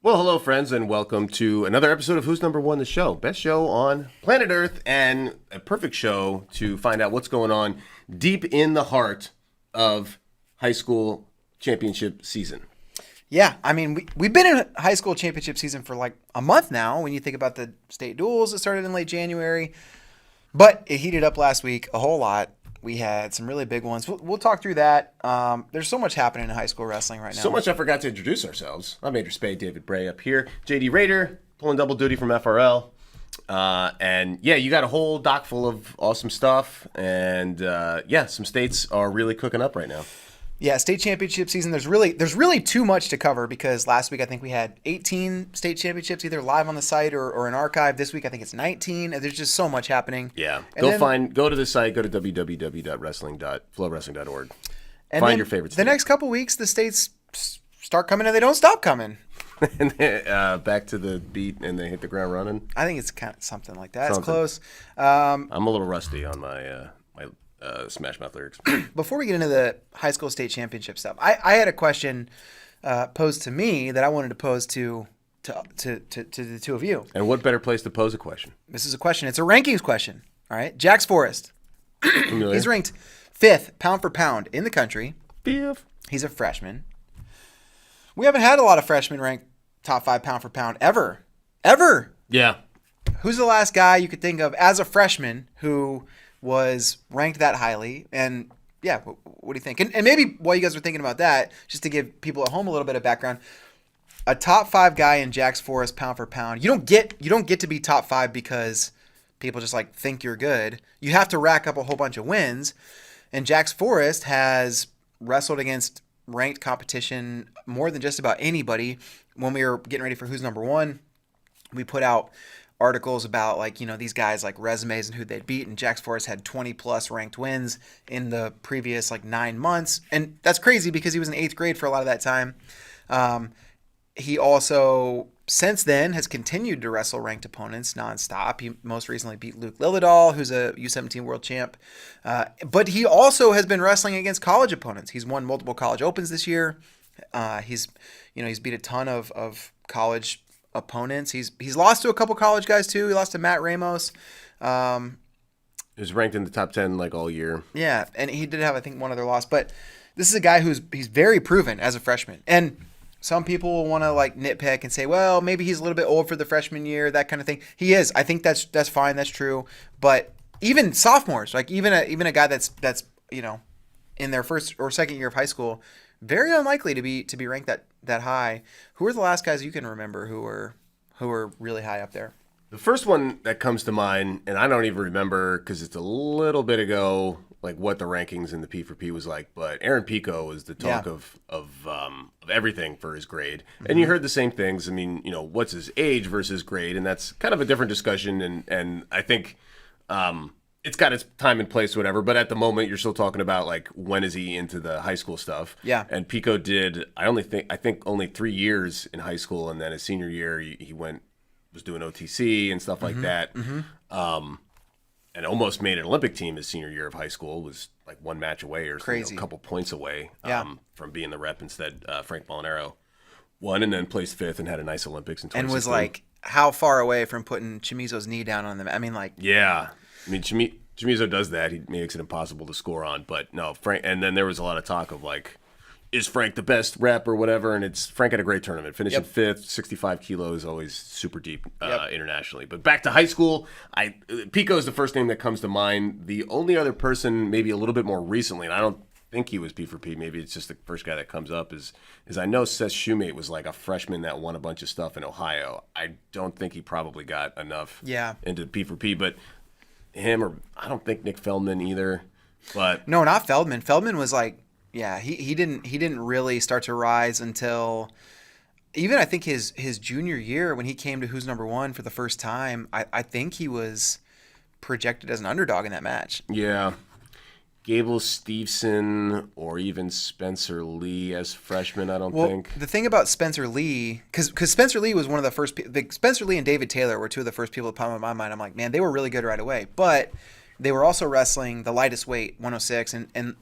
Well, hello, friends, and welcome to another episode of Who's Number One, the show. Best show on planet Earth, and a perfect show to find out what's going on deep in the heart of high school championship season. Yeah, I mean, we've been in high school championship season for like a month now when you think about the state duels that started in late January. But it heated up last week a whole lot. We had some really big ones. We'll talk through that. There's so much happening in high school wrestling right now. So much I forgot to introduce ourselves. I'm Major Spade, David Bray up here. JD Raider, pulling double duty from FRL. And yeah, you got a whole dock full of awesome stuff. And yeah, some states are really cooking up right now. Yeah, state championship season. There's really too much to cover because last week I think we had 18 state championships either live on the site or in archive. This week I think it's 19. There's just so much happening. Yeah, go to the site. Go to www.FloWrestling.org. Find your favorites. The next couple weeks, the states start coming and they don't stop coming. And back to the beat and they hit the ground running. I think it's kind of something like that. It's close. I'm a little rusty on my Smash Mouth lyrics. Before we get into the high school state championship stuff, I had a question posed to me that I wanted to pose to the two of you. And what better place to pose a question? This is a question. It's a rankings question. All right. Jax Forrest. Familiar? He's ranked 5th pound for pound in the country. Fifth. He's a freshman. We haven't had a lot of freshmen ranked top 5 pound for pound ever. Ever. Yeah. Who's the last guy you could think of as a freshman who was ranked that highly? And yeah, what do you think? And maybe while you guys are thinking about that, just to give people at home a little bit of background, a top 5 guy in Jax Forrest pound for pound, you don't get to be top 5 because people just like think you're good. You have to rack up a whole bunch of wins. And Jax Forrest has wrestled against ranked competition more than just about anybody. When we were getting ready for Who's Number One, we put out articles about these guys like resumes and who they'd beat, and Jax Forrest had 20 plus ranked wins in the previous 9 months, and that's crazy because he was in 8th grade for a lot of that time. He also since then has continued to wrestle ranked opponents nonstop. He most recently beat Luke Lillidahl, who's a U17 world champ, but he also has been wrestling against college opponents. He's won multiple college opens this year. He's beat a ton of college opponents. He's lost to a couple college guys too. He lost to Matt Ramos. He was ranked in the top 10 all year. Yeah, and he did have I think one other loss, but this is a guy he's very proven as a freshman. And some people will want to nitpick and say, well, maybe he's a little bit old for the freshman year, that kind of thing. He is. I think that's fine. That's true. But even sophomores, even a guy that's in their first or second year of high school, very unlikely to be ranked that high. Who are the last guys you can remember who were really high up there? The first one that comes to mind, and I don't even remember because it's a little bit ago, what the rankings in the P4P was like, but Aaron Pico was the talk of everything for his grade. Mm-hmm. And you heard the same things. I mean, what's his age versus grade, and that's kind of a different discussion, and I think it's got its time and place, whatever, but at the moment you're still talking about when is he into the high school stuff. Yeah. And Pico did I think only 3 years in high school, and then his senior year he was doing OTC and stuff like that. Mm-hmm. And almost made an Olympic team his senior year of high school. Was one match away or crazy. A couple points away from being the rep. Instead, Frank Molinaro won and then placed 5th and had a nice Olympics in 2016. And was how far away from putting Chimizo's knee down on them? I mean, yeah. I mean, Chimizo does that. He makes it impossible to score on. But no, Frank. And then there was a lot of talk of is Frank the best rep or whatever? And Frank had a great tournament, finishing 5th, 65 kilos, always super deep internationally. But back to high school, Pico is the first name that comes to mind. The only other person, maybe a little bit more recently, and I don't think he was P4P, maybe it's just the first guy that comes up, is I know Seth Shoemate was a freshman that won a bunch of stuff in Ohio. I don't think he probably got enough into P4P, but him, or I don't think Nick Feldman either. But no, not Feldman. Feldman was yeah, he didn't really start to rise until even I think his junior year when he came to Who's Number One for the first time. I think he was projected as an underdog in that match. Yeah. Gable Steveson or even Spencer Lee as freshman, I don't think. The thing about Spencer Lee, because Spencer Lee was one of the first Spencer Lee and David Taylor were two of the first people to pop in my mind. I'm like, man, they were really good right away. But they were also wrestling the lightest weight, 106, and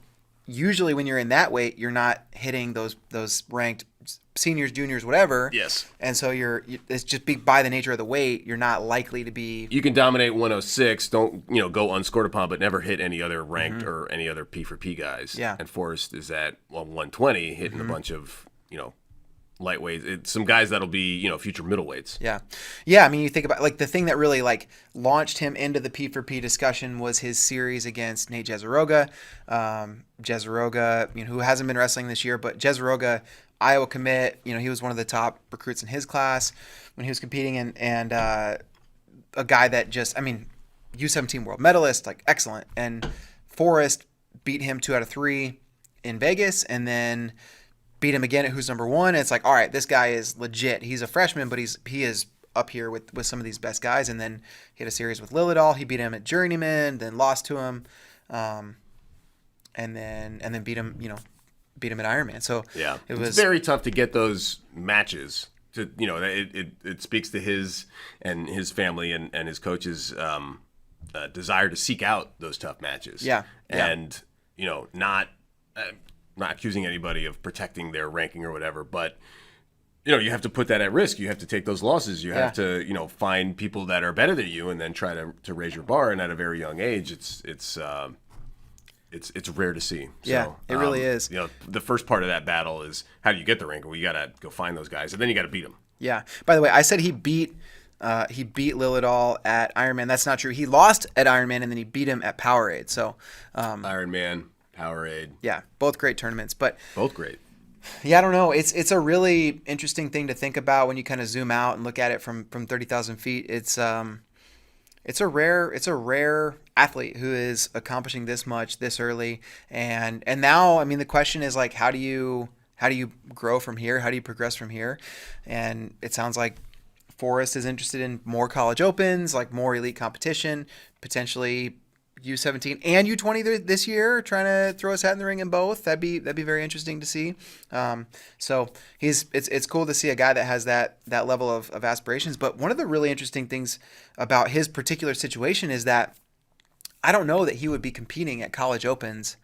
usually when you're in that weight, you're not hitting those ranked seniors, juniors, whatever. Yes. And so it's just by the nature of the weight, you're not likely to be. You can dominate 106, don't go unscored upon, but never hit any other ranked or any other P for P guys. Yeah. And Forrest is at 120, hitting a bunch of lightweights. Some guys that'll be future middleweights. Yeah. I mean, you think about like the thing that really like launched him into the P for P discussion was his series against Nate Jezeroga. Jezeroga, who hasn't been wrestling this year, but Jezeroga, Iowa commit, he was one of the top recruits in his class when he was competing, and a guy that just, U17 world medalist, like excellent. And Forrest beat him 2 out of 3 in Vegas, and then beat him again at who's number 1. And it's like, all right, this guy is legit. He's a freshman, but he is up here with some of these best guys. And then he had a series with Lillidahl. He beat him at Journeyman, then lost to him, and then beat him at Ironman. So yeah, it's very tough to get those matches. It speaks to his and his family and his coach's desire to seek out those tough matches. Yeah, and not accusing anybody of protecting their ranking or whatever, but you have to put that at risk. You have to take those losses. You have to find people that are better than you and then try to raise your bar. And at a very young age, it's rare to see. Yeah, so, it really is. The first part of that battle is how do you get the rank? Well, you got to go find those guys, and then you got to beat them. Yeah. By the way, I said he beat Lillidahl at Ironman. That's not true. He lost at Ironman, and then he beat him at Powerade. So Ironman, Powerade. Yeah, both great tournaments, but both great. Yeah, I don't know. It's a really interesting thing to think about when you kind of zoom out and look at it from 30,000 feet. It's a rare athlete who is accomplishing this much this early, and now the question is like how do you grow from here? How do you progress from here? And it sounds like Forrest is interested in more college opens, like more elite competition, potentially U17 and U20 this year, trying to throw his hat in the ring in both. That'd be very interesting to see. So it's cool to see a guy that has that level of aspirations. But one of the really interesting things about his particular situation is that I don't know that he would be competing at college opens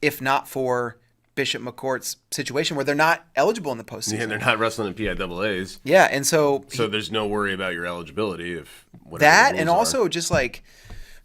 if not for Bishop McCourt's situation where they're not eligible in the postseason. Yeah, they're not wrestling in PIAAs. Yeah, and so there's no worry about your eligibility if whatever that, the rules and also just like,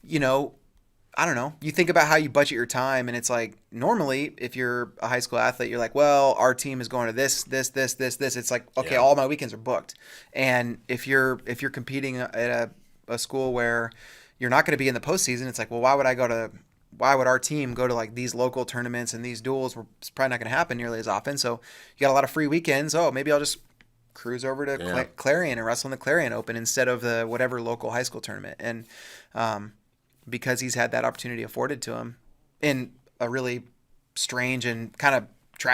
I don't know. You think about how you budget your time, and it's like normally if you're a high school athlete, you're like, well, our team is going to this. It's like, okay, all my weekends are booked. And if you're competing at a school where you're not going to be in the postseason, it's like, well, why would our team go to like these local tournaments and these duels where it's probably not going to happen nearly as often. So you got a lot of free weekends. Oh, maybe I'll just cruise over to Clarion and wrestle in the Clarion Open instead of the whatever local high school tournament. And because he's had that opportunity afforded to him in a really strange and kind of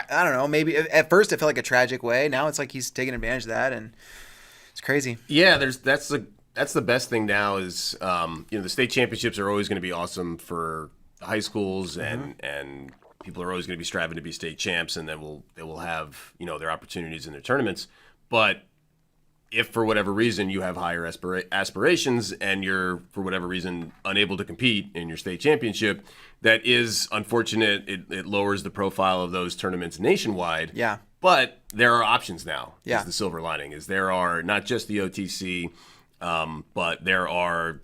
I don't know, maybe at first it felt like a tragic way. Now it's like he's taking advantage of that, and it's crazy. Yeah, that's the best thing now is the state championships are always going to be awesome for high schools, and people are always going to be striving to be state champs, and then they will have their opportunities in their tournaments. But if for whatever reason you have higher aspirations and you're for whatever reason unable to compete in your state championship, that is unfortunate. It lowers the profile of those tournaments nationwide. Yeah. But there are options now. Yeah. Is the silver lining is there are not just the OTC, but there are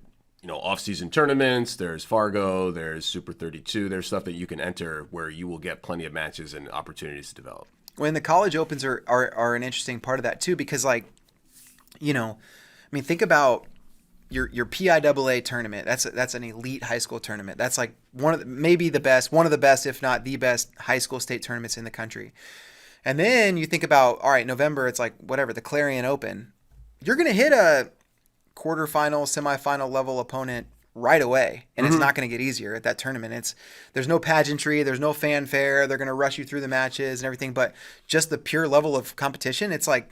off-season tournaments. There's Fargo. There's Super 32. There's stuff that you can enter where you will get plenty of matches and opportunities to develop. When the college opens are an interesting part of that too, because think about your PIAA tournament. That's an elite high school tournament. That's like one of the best, if not the best high school state tournaments in the country. And then you think about, all right, November, it's like whatever, the Clarion Open. You're going to hit a quarterfinal, semifinal level opponent right away, and it's not going to get easier at that tournament. There's no pageantry, there's no fanfare. They're going to rush you through the matches and everything, but just the pure level of competition, it's like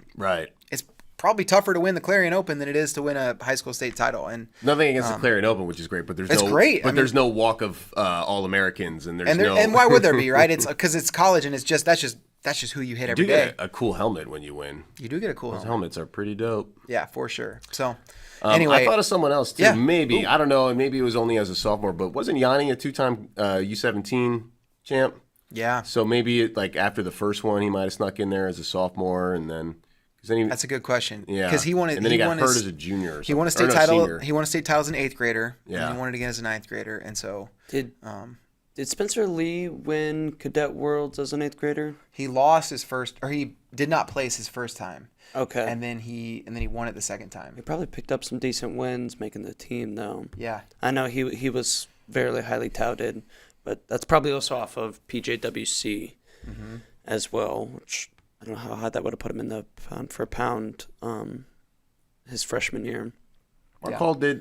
it's probably tougher to win the Clarion Open than it is to win a high school state title. And nothing against the Clarion Open, which is great, but it's great. But there's no walk of All-Americans, and and why would there be, right? It's because it's college, and it's just that's just who you hit every day. You do get a cool helmet when you win. You do get a cool helmet. Helmets are pretty dope. Yeah, for sure. So anyway, I thought of someone else too. Yeah. Maybe I don't know. Maybe it was only as a sophomore, but wasn't Yanni a two-time U17 champ? Yeah. So maybe like after the first one, he might have snuck in there as a sophomore, and then that's a good question. Yeah, because he wanted. and then he got won hurt his, as a junior. Or he won a something. state Or no, title. senior. He won a state title as an 8th grader. Yeah. And he won it again as a 9th grader, and so Did Spencer Lee win Cadet Worlds as an 8th grader? he lost his first, or he did not place his first time. Okay. And then he won it the second time. He probably picked up some decent wins making the team, though. Yeah. I know he was very highly touted, but that's probably also off of PJWC as well, which I don't know how high that would have put him in the pound for pound his freshman year.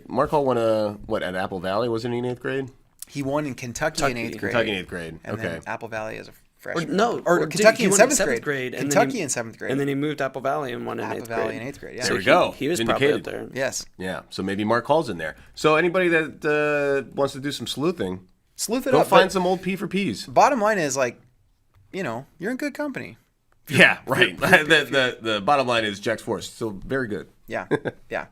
Mark won at Apple Valley? Wasn't he in 8th grade? He won in Kentucky in 8th grade. Kentucky in 8th grade. And Okay. then Apple Valley as a freshman. Or Kentucky he in won 7th grade. and Kentucky in 7th grade. And then he moved to Apple Valley and won in 8th grade. Apple Valley in 8th grade, yeah. There we go. He was probably up Vindicated. there. Yes. Yeah. So maybe Mark Hall's in there. So anybody that wants to do some sleuthing, Sleuth it go up. find but some old P for Ps. bottom line is, like, you're in good company. Yeah, right. The bottom line is Jack's Force still very good. Yeah. Yeah.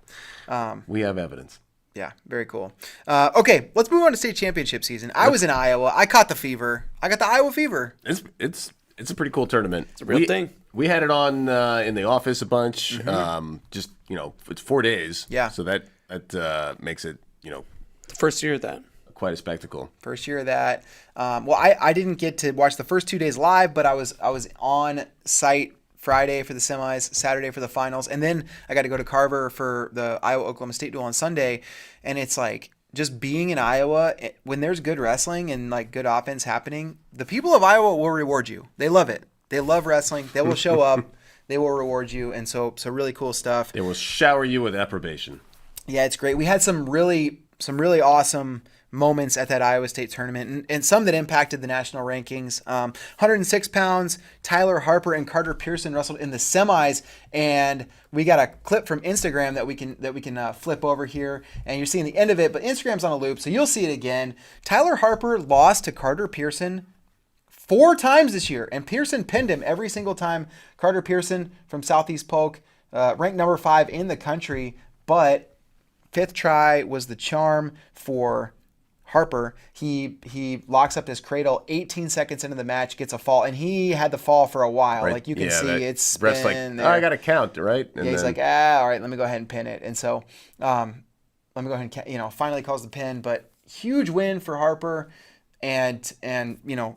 We have evidence. Yeah, very cool. Okay, let's move on to state championship season. I was in Iowa. I caught the fever. I got the Iowa fever. It's a pretty cool tournament. It's a real thing. We had it on in the office a bunch. Just it's 4 days. Yeah. So that makes it The first year of that. quite a spectacle. First year of that. Well, I didn't get to watch the first 2 days live, but I was on site Friday for the semis, Saturday for the finals, and then I got to go to Carver for the Iowa-Oklahoma State duel on Sunday. And it's like, just being in Iowa, when there's good wrestling and like good offense happening, the people of Iowa will reward you. They love it. They love wrestling. They will show up. They will reward you. And so really cool stuff. They will shower you with approbation. Yeah, it's great. We had some really awesome moments at that Iowa State tournament, and some that impacted the national rankings. 106 pounds, Tyler Harper and Carter Pearson wrestled in the semis, and we got a clip from Instagram that we can flip over here, and you're seeing the end of it, but Instagram's on a loop, so you'll see it again. Tyler Harper lost to Carter Pearson 4 times this year, and Pearson pinned him every single time. Carter Pearson from Southeast Polk, ranked number 5 in the country, but 5th try was the charm for Harper. He locks up his cradle 18 seconds into the match, gets a fall, and he had the fall for a while. Right. Like you can see it's Brett's like, spin oh, I got to count, right? And yeah, he's like, all right, let me go ahead and pin it. And so let me go ahead and finally calls the pin, but huge win for Harper, and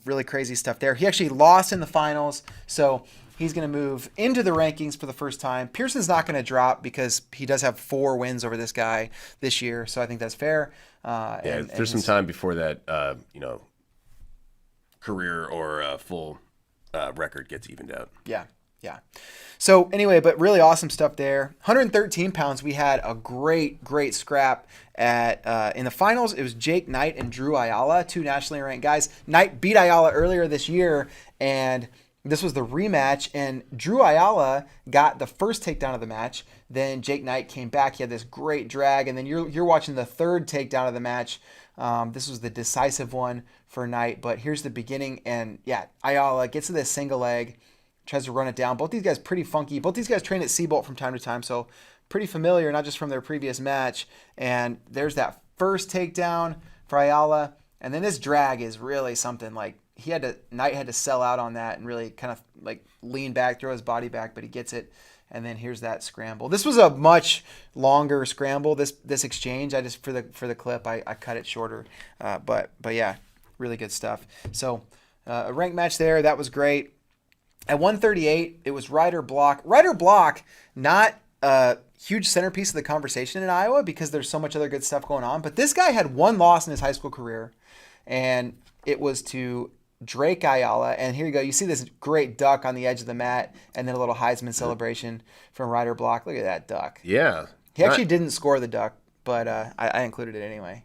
really crazy stuff there. He actually lost in the finals, so he's going to move into the rankings for the first time. Pearson's not going to drop because he does have 4 wins over this guy this year, so I think that's fair. There's some time before that, career or full record gets evened out. Yeah. So anyway, but really awesome stuff there. 113 pounds. We had a great scrap at in the finals. It was Jake Knight and Drew Ayala, 2 nationally ranked guys. Knight beat Ayala earlier this year, and this was the rematch, and Drew Ayala got the first takedown of the match. Then Jake Knight came back. He had this great drag, and then you're watching the third takedown of the match. This was the decisive one for Knight, but here's the beginning, and yeah, Ayala gets to this single leg, tries to run it down. Both these guys pretty funky. Both these guys train at Seabolt from time to time, so pretty familiar, not just from their previous match. And there's that first takedown for Ayala, and then this drag is really something. Like Knight had to sell out on that and really kind of like lean back, throw his body back, but he gets it. And then here's that scramble. This was a much longer scramble. This exchange, I just for the clip, I cut it shorter. But yeah, really good stuff. So a ranked match there, that was great. At 138, it was Ryder Block. Ryder Block, not a huge centerpiece of the conversation in Iowa because there's so much other good stuff going on. But this guy had 1 loss in his high school career, and it was to Drake Ayala. And here you go. You see this great duck on the edge of the mat, and then a little Heisman celebration from Ryder Block. Look at that duck. Yeah. He actually didn't score the duck, but I included it anyway.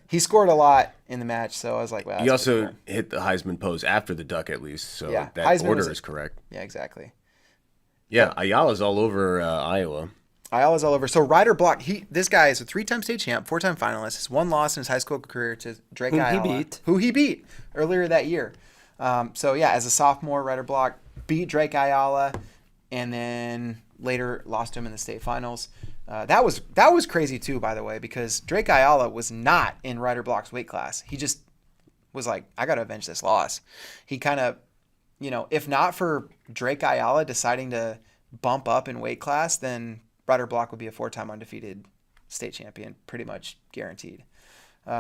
He scored a lot in the match, so I was like, wow. He also hit the Heisman pose after the duck, at least, so Yeah, that Heisman order is correct. Yeah, exactly. Yeah, Ayala's all over Iowa. Ayala's all over. So Ryder Block, this guy is a 3-time state champ, 4-time finalist. His 1 loss in his high school career to Drake Ayala, who he beat earlier that year. So yeah, as a sophomore, Ryder Block beat Drake Ayala, and then later lost to him in the state finals. That was crazy too, by the way, because Drake Ayala was not in Ryder Block's weight class. He just was like, I got to avenge this loss. He kind of, if not for Drake Ayala deciding to bump up in weight class, then Ryder Block would be a 4-time undefeated state champion, pretty much guaranteed.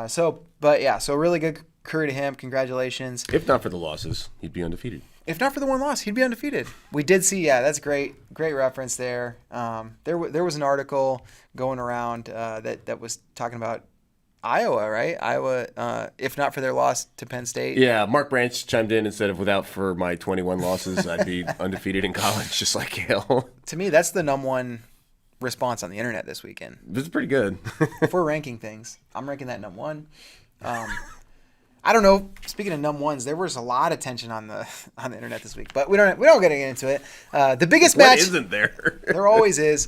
So really good career to him. Congratulations. If not for the losses, he'd be undefeated. If not for the one loss, he'd be undefeated. We did see, that's great reference there. There was an article going around that was talking about Iowa, right? Iowa, if not for their loss to Penn State. Yeah, Mark Branch chimed in and said, if without for my 21 losses, I'd be undefeated in college, just like Hale. To me, that's the #1 response on the internet this weekend. This is pretty good. If we're ranking things, I'm ranking that #1. I don't know. Speaking of #1s, there was a lot of tension on the internet this week, but we don't get into it. The biggest match isn't there? There always is.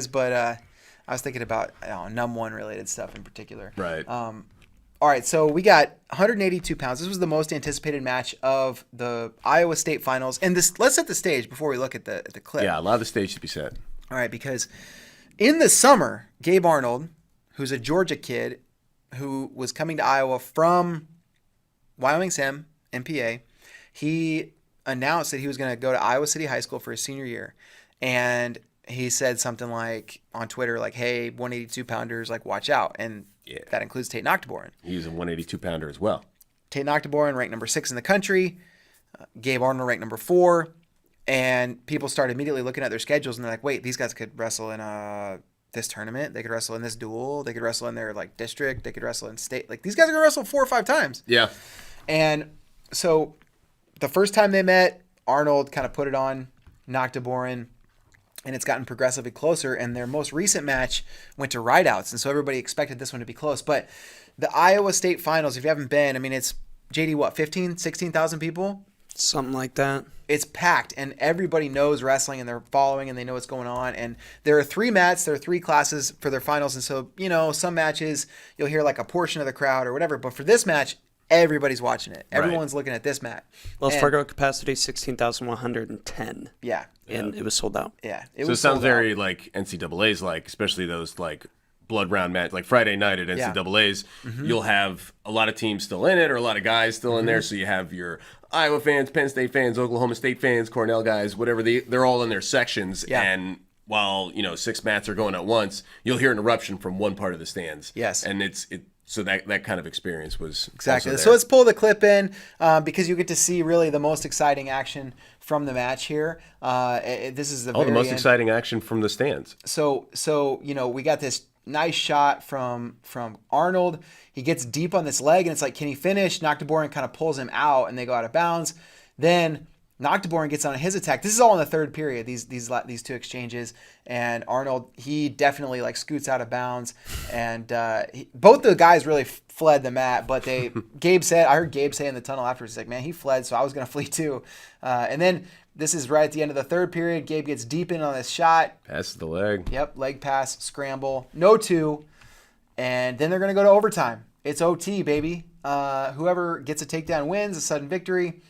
But I was thinking about #1 related stuff in particular. Right. All right, so we got 182 pounds. This was the most anticipated match of the Iowa State Finals. And let's set the stage before we look at the clip. Yeah, allow the stage to be set. All right, because in the summer, Gabe Arnold, who's a Georgia kid who was coming to Iowa from Wyoming Sim, MPA, he announced that he was going to go to Iowa City High School for his senior year. And he said something like on Twitter, like, hey, 182-pounders, like, watch out. And that includes Tate Noctiborin. He's a 182-pounder as well. Tate Noctiborin ranked number 6 in the country. Gabe Arnold ranked number 4. And people started immediately looking at their schedules, and they're like, wait, these guys could wrestle in this tournament. They could wrestle in this duel. They could wrestle in their, like, district. They could wrestle in state. Like, these guys are going to wrestle 4 or 5 times. Yeah. And so the first time they met, Arnold kind of put it on Noctiborin, and it's gotten progressively closer. And their most recent match went to rideouts, and so everybody expected this one to be close. But the Iowa State Finals, if you haven't been, I mean, it's, JD, what, 15, 16,000 people? Something like that. It's packed, and everybody knows wrestling, and they're following, and they know what's going on. And there are 3 mats, there are 3 classes for their finals. And so, some matches you'll hear like a portion of the crowd or whatever. But for this match, everybody's watching it. Everyone's looking at this mat. Wells Fargo capacity 16,110. Yeah. And it was sold out. Yeah. It sounds very like NCAA's, like, especially those like blood round match, like Friday night at NCAA's. Mm-hmm. You'll have a lot of teams still in it, or a lot of guys still in there. So you have your Iowa fans, Penn State fans, Oklahoma State fans, Cornell guys, whatever. They're all in their sections. Yeah. And while 6 mats are going at once, you'll hear an eruption from one part of the stands. Yes. And so that kind of experience was exactly. So let's pull the clip in because you get to see really the most exciting action from the match here. This is the most exciting action from the stands. So we got this nice shot from Arnold. He gets deep on this leg, and it's like, can he finish? Noctiborin kind of pulls him out, and they go out of bounds. Then Noctiborin gets on his attack. This is all in the third period, these 2 exchanges. And Arnold, he definitely like scoots out of bounds. And both the guys really fled the mat, but I heard Gabe say in the tunnel afterwards, he's like, man, he fled, so I was going to flee too. And then this is right at the end of the third period. Gabe gets deep in on this shot. Passes the leg. Yep, leg pass, scramble. No 2. And then they're going to go to overtime. It's OT, baby. Whoever gets a takedown wins, a sudden victory.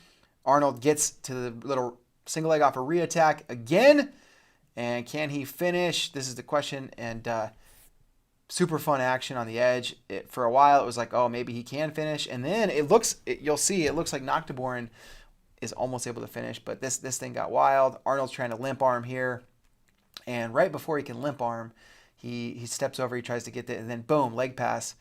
Arnold gets to the little single leg off a re-attack again. And can he finish? This is the question. And super fun action on the edge. For a while, it was like, oh, maybe he can finish. And then you'll see, it looks like Noctiborin is almost able to finish. But this thing got wild. Arnold's trying to limp arm here. And right before he can limp arm, he steps over, he tries to get it, and then boom, leg pass.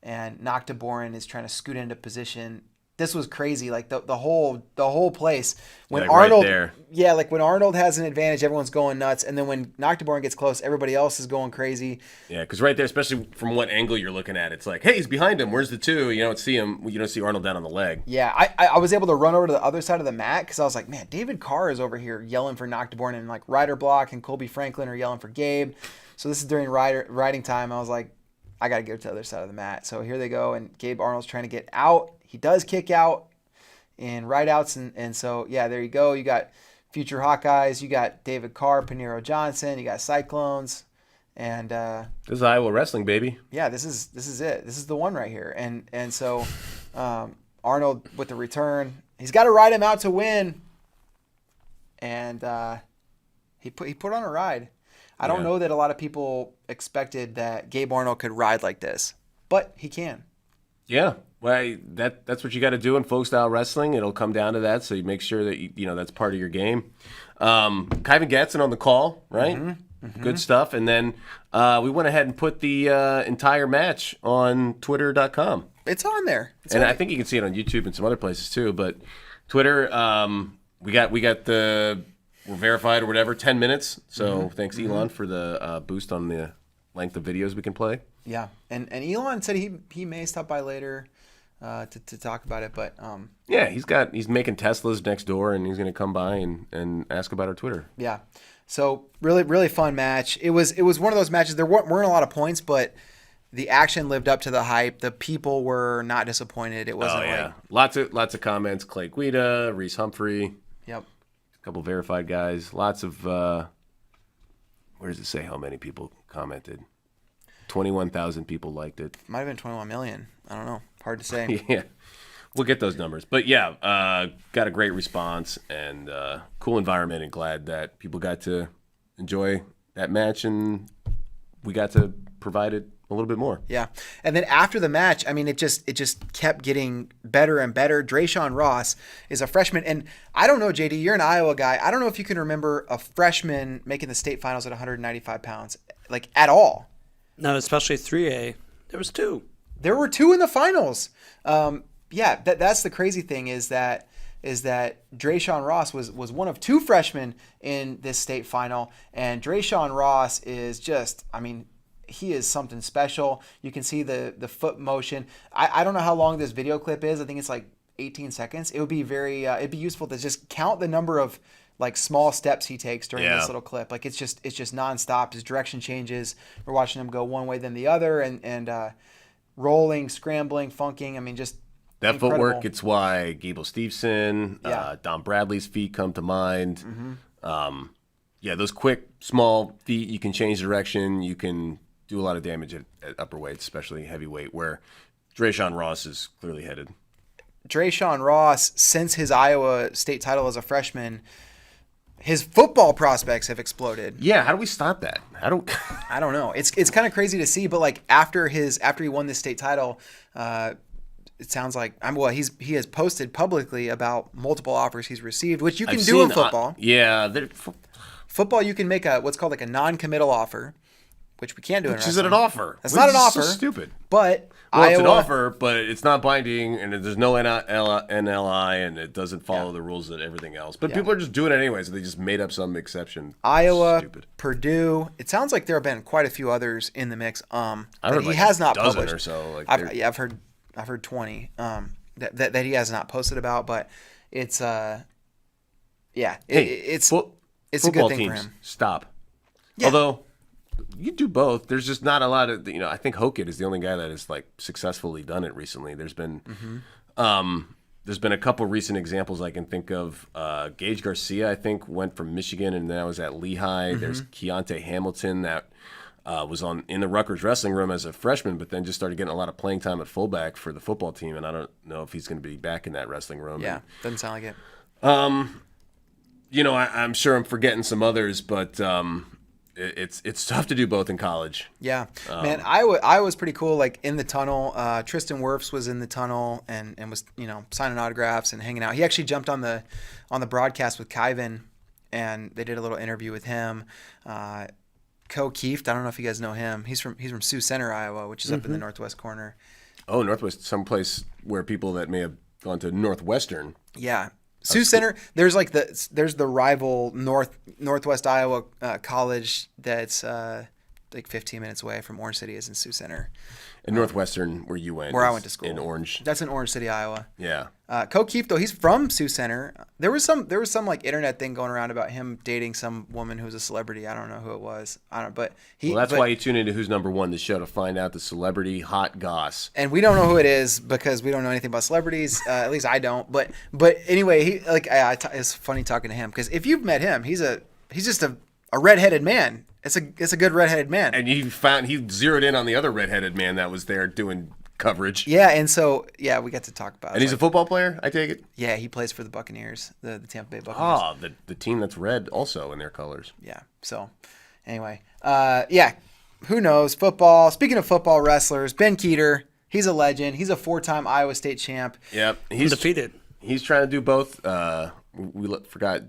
And Noctiborin is trying to scoot into position. This was crazy, like the whole place. When like Arnold, right there. Yeah, like when Arnold has an advantage, everyone's going nuts, and then when Noctiborin gets close, everybody else is going crazy. Yeah, because right there, especially from what angle you're looking at, it's like, hey, he's behind him. Where's the 2? You don't see him. You don't see Arnold down on the leg. Yeah, I was able to run over to the other side of the mat because I was like, man, David Carr is over here yelling for Noctiborin, and like Ryder Block and Colby Franklin are yelling for Gabe. So this is during riding time. I was like, I got to get to the other side of the mat. So here they go, and Gabe Arnold's trying to get out. He does kick out in rideouts, and so, yeah, there you go. You got future Hawkeyes. You got David Carr, Panero Johnson. You got Cyclones. And this is Iowa wrestling, baby. Yeah, this is it. This is the one right here. And so Arnold with the return. He's got to ride him out to win. And he put on a ride. I don't know that a lot of people expected that Gabe Arnold could ride like this, but he can. Yeah. Well, that's what you got to do in folk style wrestling. It'll come down to that, so you make sure that you know that's part of your game. Kyvan Gatson on the call, right? Good stuff. And then we went ahead and put the entire match on Twitter.com. It's on there. I think you can see it on YouTube and some other places too. But Twitter, we got we're verified or whatever, 10 minutes. So thanks Elon for the boost on the length of videos we can play. Yeah, and Elon said he may stop by later to talk about it, but yeah, he's making Teslas next door, and he's going to come by and ask about our Twitter. Yeah, so really fun match. It was one of those matches. There weren't a lot of points, but the action lived up to the hype. The people were not disappointed. It wasn't lots of comments. Clay Guida, Reese Humphrey. Yep. A couple verified guys. Lots of where does it say how many people commented? 21,000 people liked it. Might have been 21 million. I don't know. Hard to say. Yeah. We'll get those numbers. But yeah, got a great response and cool environment, and glad that people got to enjoy that match and we got to provide it a little bit more. Yeah. And then after the match, I mean, it just kept getting better and better. Drayshawn Ross is a freshman. And I don't know, JD, you're an Iowa guy. I don't know if you can remember a freshman making the state finals at 195 pounds, like at all. No, especially 3A. There was 2. There were 2 in the finals. Yeah, that's the crazy thing is that Drayshawn Ross was one of 2 freshmen in this state final, and Drayshawn Ross is just, I mean, he is something special. You can see the foot motion. I don't know how long this video clip is. I think it's like 18 seconds. It would be it'd be useful to just count the number of like small steps he takes during this little clip. Like it's just nonstop. His direction changes. We're watching him go one way then the other, and rolling, scrambling, funking. I mean, just that incredible. Footwork. It's why Gable Steveson, Don Bradley's feet come to mind. Yeah, those quick, small feet. You can change direction. You can do a lot of damage at upper weights, especially heavyweight, where Drayshawn Ross is clearly headed. Drayshawn Ross, since his Iowa state title as a freshman, his football prospects have exploded. Yeah, how do we stop that? I don't know. It's kind of crazy to see, but like after he won this state title, it sounds like he has posted publicly about multiple offers he's received, which you can do in football. Football, you can make what's called like a non-committal offer, which we can't do in wrestling. Which isn't an offer. That's not an offer. So stupid. But it's an offer, but it's not binding, and there's no NLI, and it doesn't follow the rules of everything else. But people are just doing it anyway, so they just made up some exception. Iowa, Stupid. Purdue. It sounds like there have been quite a few others in the mix. I heard he has not a dozen published. Or so. Like I've heard 20 that he has not posted about, but it's it's a good thing for him. Stop. Yeah. Although you do both. There's just not a lot of, I think Hokit is the only guy that has like successfully done it recently. There's been a couple recent examples I can think of. Gage Garcia, I think, went from Michigan and now is at Lehigh. There's Keontae Hamilton that was in the Rutgers wrestling room as a freshman, but then just started getting a lot of playing time at fullback for the football team. And I don't know if he's going to be back in that wrestling room. Yeah, doesn't sound like it. I'm sure I'm forgetting some others, but it's tough to do both in college. Yeah, man, I was pretty cool. Like in the tunnel, Tristan Wirfs was in the tunnel and was signing autographs and hanging out. He actually jumped on the broadcast with Kyvan, and they did a little interview with him. Co Kieft, I don't know if you guys know him. He's from Sioux Center, Iowa, which is up in the northwest corner. Oh, Northwest, someplace where people that may have gone to Northwestern. Yeah. Sioux Center, there's the rival Northwest Iowa college that's like 15 minutes away from Orange City is in Sioux Center. And Northwestern, where you went. Where I went to school. In Orange. That's in Orange City, Iowa. Yeah. Co Keefe, though, he's from Sioux Center. There was some like internet thing going around about him dating some woman who was a celebrity. I don't know who it was. That's why you tune into Who's Number One, the show, to find out the celebrity hot goss. And we don't know who it is because we don't know anything about celebrities. At least I don't. But anyway, it's funny talking to him because if you've met him, he's just a redheaded man. It's a good redheaded man. And he zeroed in on the other redheaded man that was there doing coverage. Yeah, and so we got to talk about it. And he's a football player, I take it? Yeah, he plays for the Buccaneers, the Tampa Bay Buccaneers. Oh, the team that's red also in their colors. Yeah. So anyway, who knows? Football. Speaking of football wrestlers, Ben Keeter He's a legend. He's a 4-time Iowa State champ. Yep, he's Undefeated. He's trying to do both. Forgot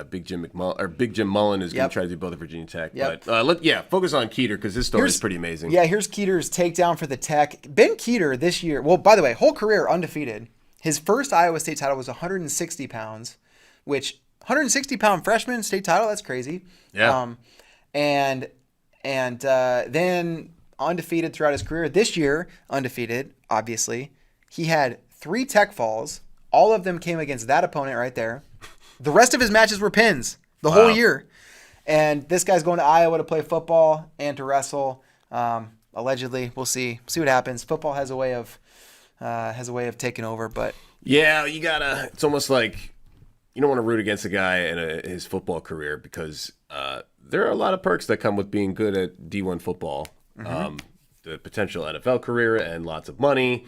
Big Jim Mullen is going to try to do both at Virginia Tech. Yep. But focus on Keeter because his story is pretty amazing. Yeah, here's Keeter's takedown for the Tech. Ben Keeter this year, well, by the way, whole career undefeated. His first Iowa State title was 160 pounds, which 160-pound freshman state title, that's crazy. Yeah. And then undefeated throughout his career. This year, undefeated, obviously. He had 3 Tech falls. All of them came against that opponent right there. The rest of his matches were pins the whole year. And this guy's going to Iowa to play football and to wrestle. Allegedly, we'll see. See what happens. Football has a way of taking over, but yeah, you gotta. It's almost like you don't want to root against a guy in his football career because there are a lot of perks that come with being good at D1 football. The potential NFL career and lots of money.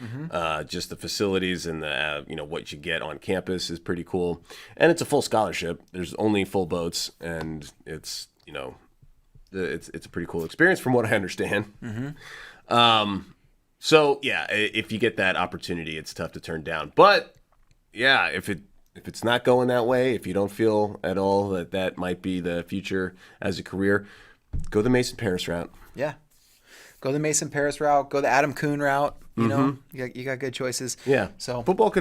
Just the facilities and the what you get on campus is pretty cool, and it's a full scholarship. There's only full boats, and it's it's a pretty cool experience from what I understand. So yeah, if you get that opportunity, it's tough to turn down. But yeah, if it's not going that way, if you don't feel at all that might be the future as a career, go the Mason Paris route. Yeah. Go the Mason Paris route. Go the Adam Kuhn route. You know, you got good choices. Yeah. So football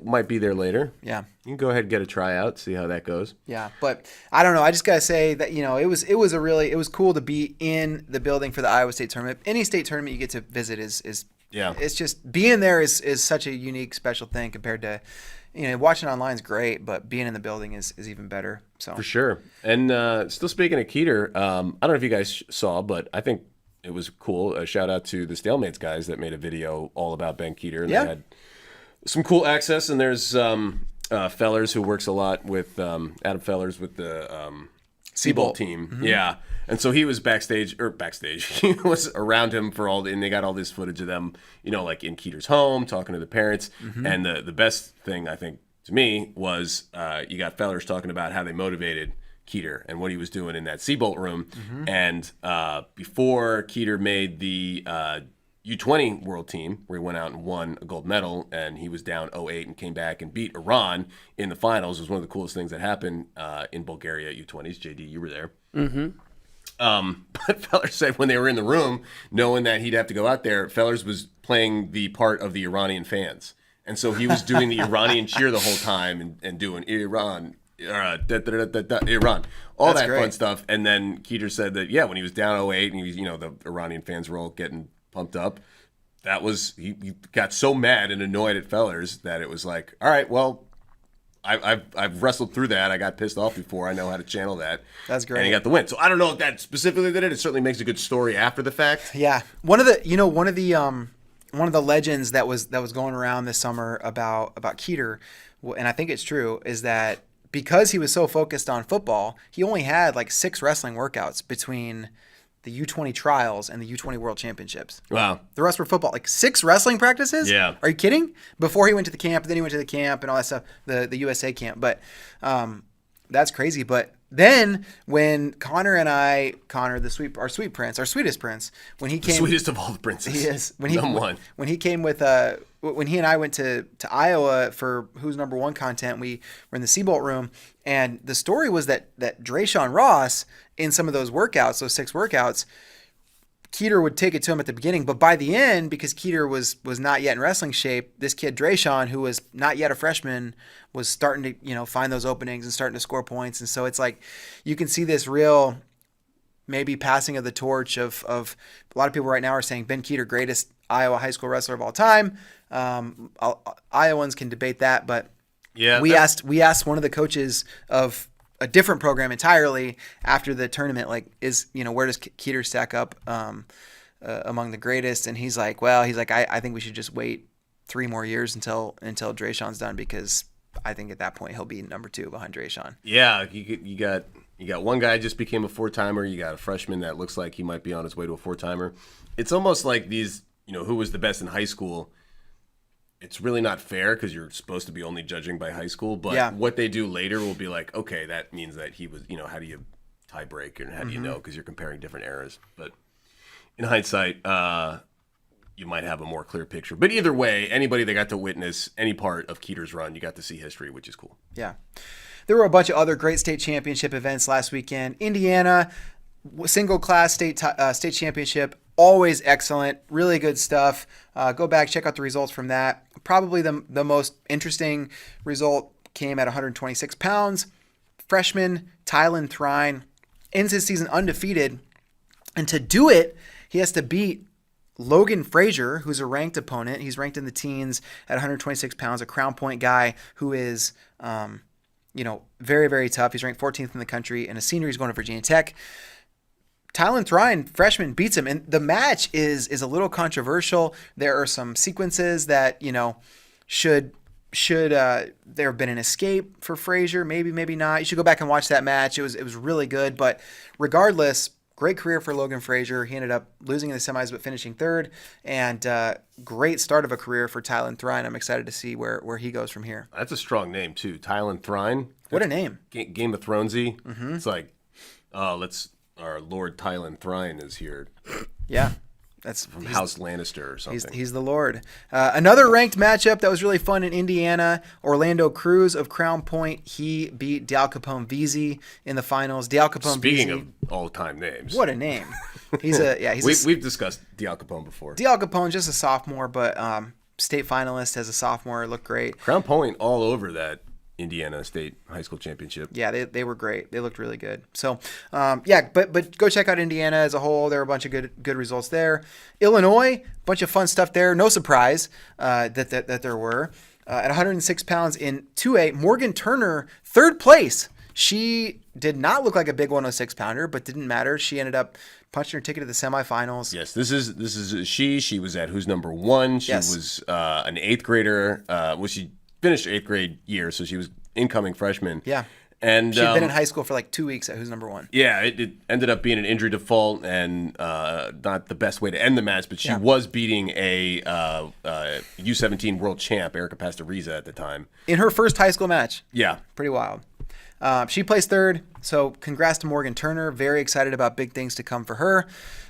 might be there later. Yeah. You can go ahead and get a tryout, see how that goes. Yeah, but I don't know. I just gotta say that it was cool to be in the building for the Iowa State tournament. Any state tournament you get to visit is it's just being there is such a unique, special thing compared to watching online is great, but being in the building is even better. So for sure. And still speaking of Keeter, I don't know if you guys saw, but I think it was cool. A shout out to the Stalemates guys that made a video all about Ben Keeter. And they had some cool access. And there's Fellers who works a lot with Adam Fellers with the Seabolt team. Yeah. And so he was backstage. He was around him and they got all this footage of them, like in Keeter's home, talking to the parents. And the best thing, I think, to me was you got Fellers talking about how they motivated Keeter and what he was doing in that Seabolt room. And before Keeter made the U20 world team, where he went out and won a gold medal, and he was down 0-8 and came back and beat Iran in the finals. It was one of the coolest things that happened in Bulgaria at U20s. JD, you were there. But Fellers said when they were in the room, knowing that he'd have to go out there, Fellers was playing the part of the Iranian fans. And so he was doing the Iranian cheer the whole time and doing Iran, Iran, all That's that great. fun stuff. And then Keeter said that, when he was down 0-8 and he was, the Iranian fans were all getting pumped up, that was, he got so mad and annoyed at Fellers that it was like, all right, well, I've wrestled through that. I got pissed off before. I know how to channel that. That's great. And he got the win. So I don't know if that specifically did it. It certainly makes a good story after the fact. Yeah, one of the legends that was going around this summer about Keeter, and I think it's true, is that because he was so focused on football, he only had like 6 wrestling workouts between the U20 trials and the U20 World Championships. Wow. The rest were football. Like 6 wrestling practices? Yeah. Are you kidding? Before he went to the camp, then he went to the camp and all that stuff, the USA camp. But that's crazy. But then when Connor, our sweetest prince, when he came, The sweetest of all the princes. he is when he came with when he and I went to Iowa for Who's Number One content, we were in the Seabolt room, and the story was that Drayshawn Ross in some of those workouts, those 6 workouts, Keeter would take it to him at the beginning, but by the end, because Keeter was not yet in wrestling shape, this kid Drayshawn, who was not yet a freshman, was starting to find those openings and starting to score points, and so it's like you can see this real maybe passing of the torch of a lot of people right now are saying Ben Keeter, greatest Iowa high school wrestler of all time. Iowans can debate that, but Yeah. we asked one of the coaches of a different program entirely after the tournament, like, where does Keeter stack up among the greatest? And he's like, I think we should just wait 3 more years until Drayshawn's done, because I think at that point he'll be number 2 behind Drayshawn. Yeah, you got one guy just became a 4-timer. You got a freshman that looks like he might be on his way to a 4-timer. It's almost like these, who was the best in high school. It's really not fair because you're supposed to be only judging by high school. But what they do later will be like, okay, that means that he was, how do you tie break and how do you know? Because you're comparing different eras. But in hindsight, you might have a more clear picture. But either way, anybody that got to witness any part of Keeter's run, you got to see history, which is cool. Yeah. There were a bunch of other great state championship events last weekend. Indiana, single class state championship, always excellent, really good stuff. Go back, check out the results from that. Probably the most interesting result came at 126 pounds. Freshman Tylen Thrine ends his season undefeated. And to do it, he has to beat Logan Frazier, who's a ranked opponent. He's ranked in the teens at 126 pounds, a Crown Point guy who is, very, very tough. He's ranked 14th in the country, and a senior. He's going to Virginia Tech. Tylen Thrine, freshman, beats him. And the match is a little controversial. There are some sequences that, should there have been an escape for Frazier? Maybe not. You should go back and watch that match. It was really good. But regardless, great career for Logan Frazier. He ended up losing in the semis but finishing third. And great start of a career for Tylen Thrine. I'm excited to see where he goes from here. That's a strong name, too. Tylen Thrine. What a name. Game of Thronesy. Mm-hmm. It's like, our Lord Tylen Thrine is here. Yeah. That's from House Lannister or something. He's the Lord. Another ranked matchup that was really fun in Indiana. Orlando Cruz of Crown Point. He beat Dal Capone Veazey in the finals. Dal Capone Speaking Veazey, of all-time names. what a name. We've discussed Dal Capone before. Dal Capone, just a sophomore, but state finalist as a sophomore. Looked great. Crown Point all over that Indiana State High School Championship. Yeah, they were great. They looked really good. So, but go check out Indiana as a whole. There were a bunch of good results there. Illinois, bunch of fun stuff there. No surprise that there were. At 106 pounds in 2A, Morgan Turner, third place. She did not look like a big 106 pounder, but didn't matter. She ended up punching her ticket to the semifinals. Yes, this is she. She was at Who's Number One. She was an 8th grader. She finished 8th grade year, so she was incoming freshman. Yeah. And she'd been in high school for like 2 weeks at Who's Number One. Yeah, it ended up being an injury default and not the best way to end the match, but she was beating a U17 world champ, Erica Pastoriza, at the time. In her first high school match. Yeah. Pretty wild. She placed third, so congrats to Morgan Turner. Very excited about big things to come for her.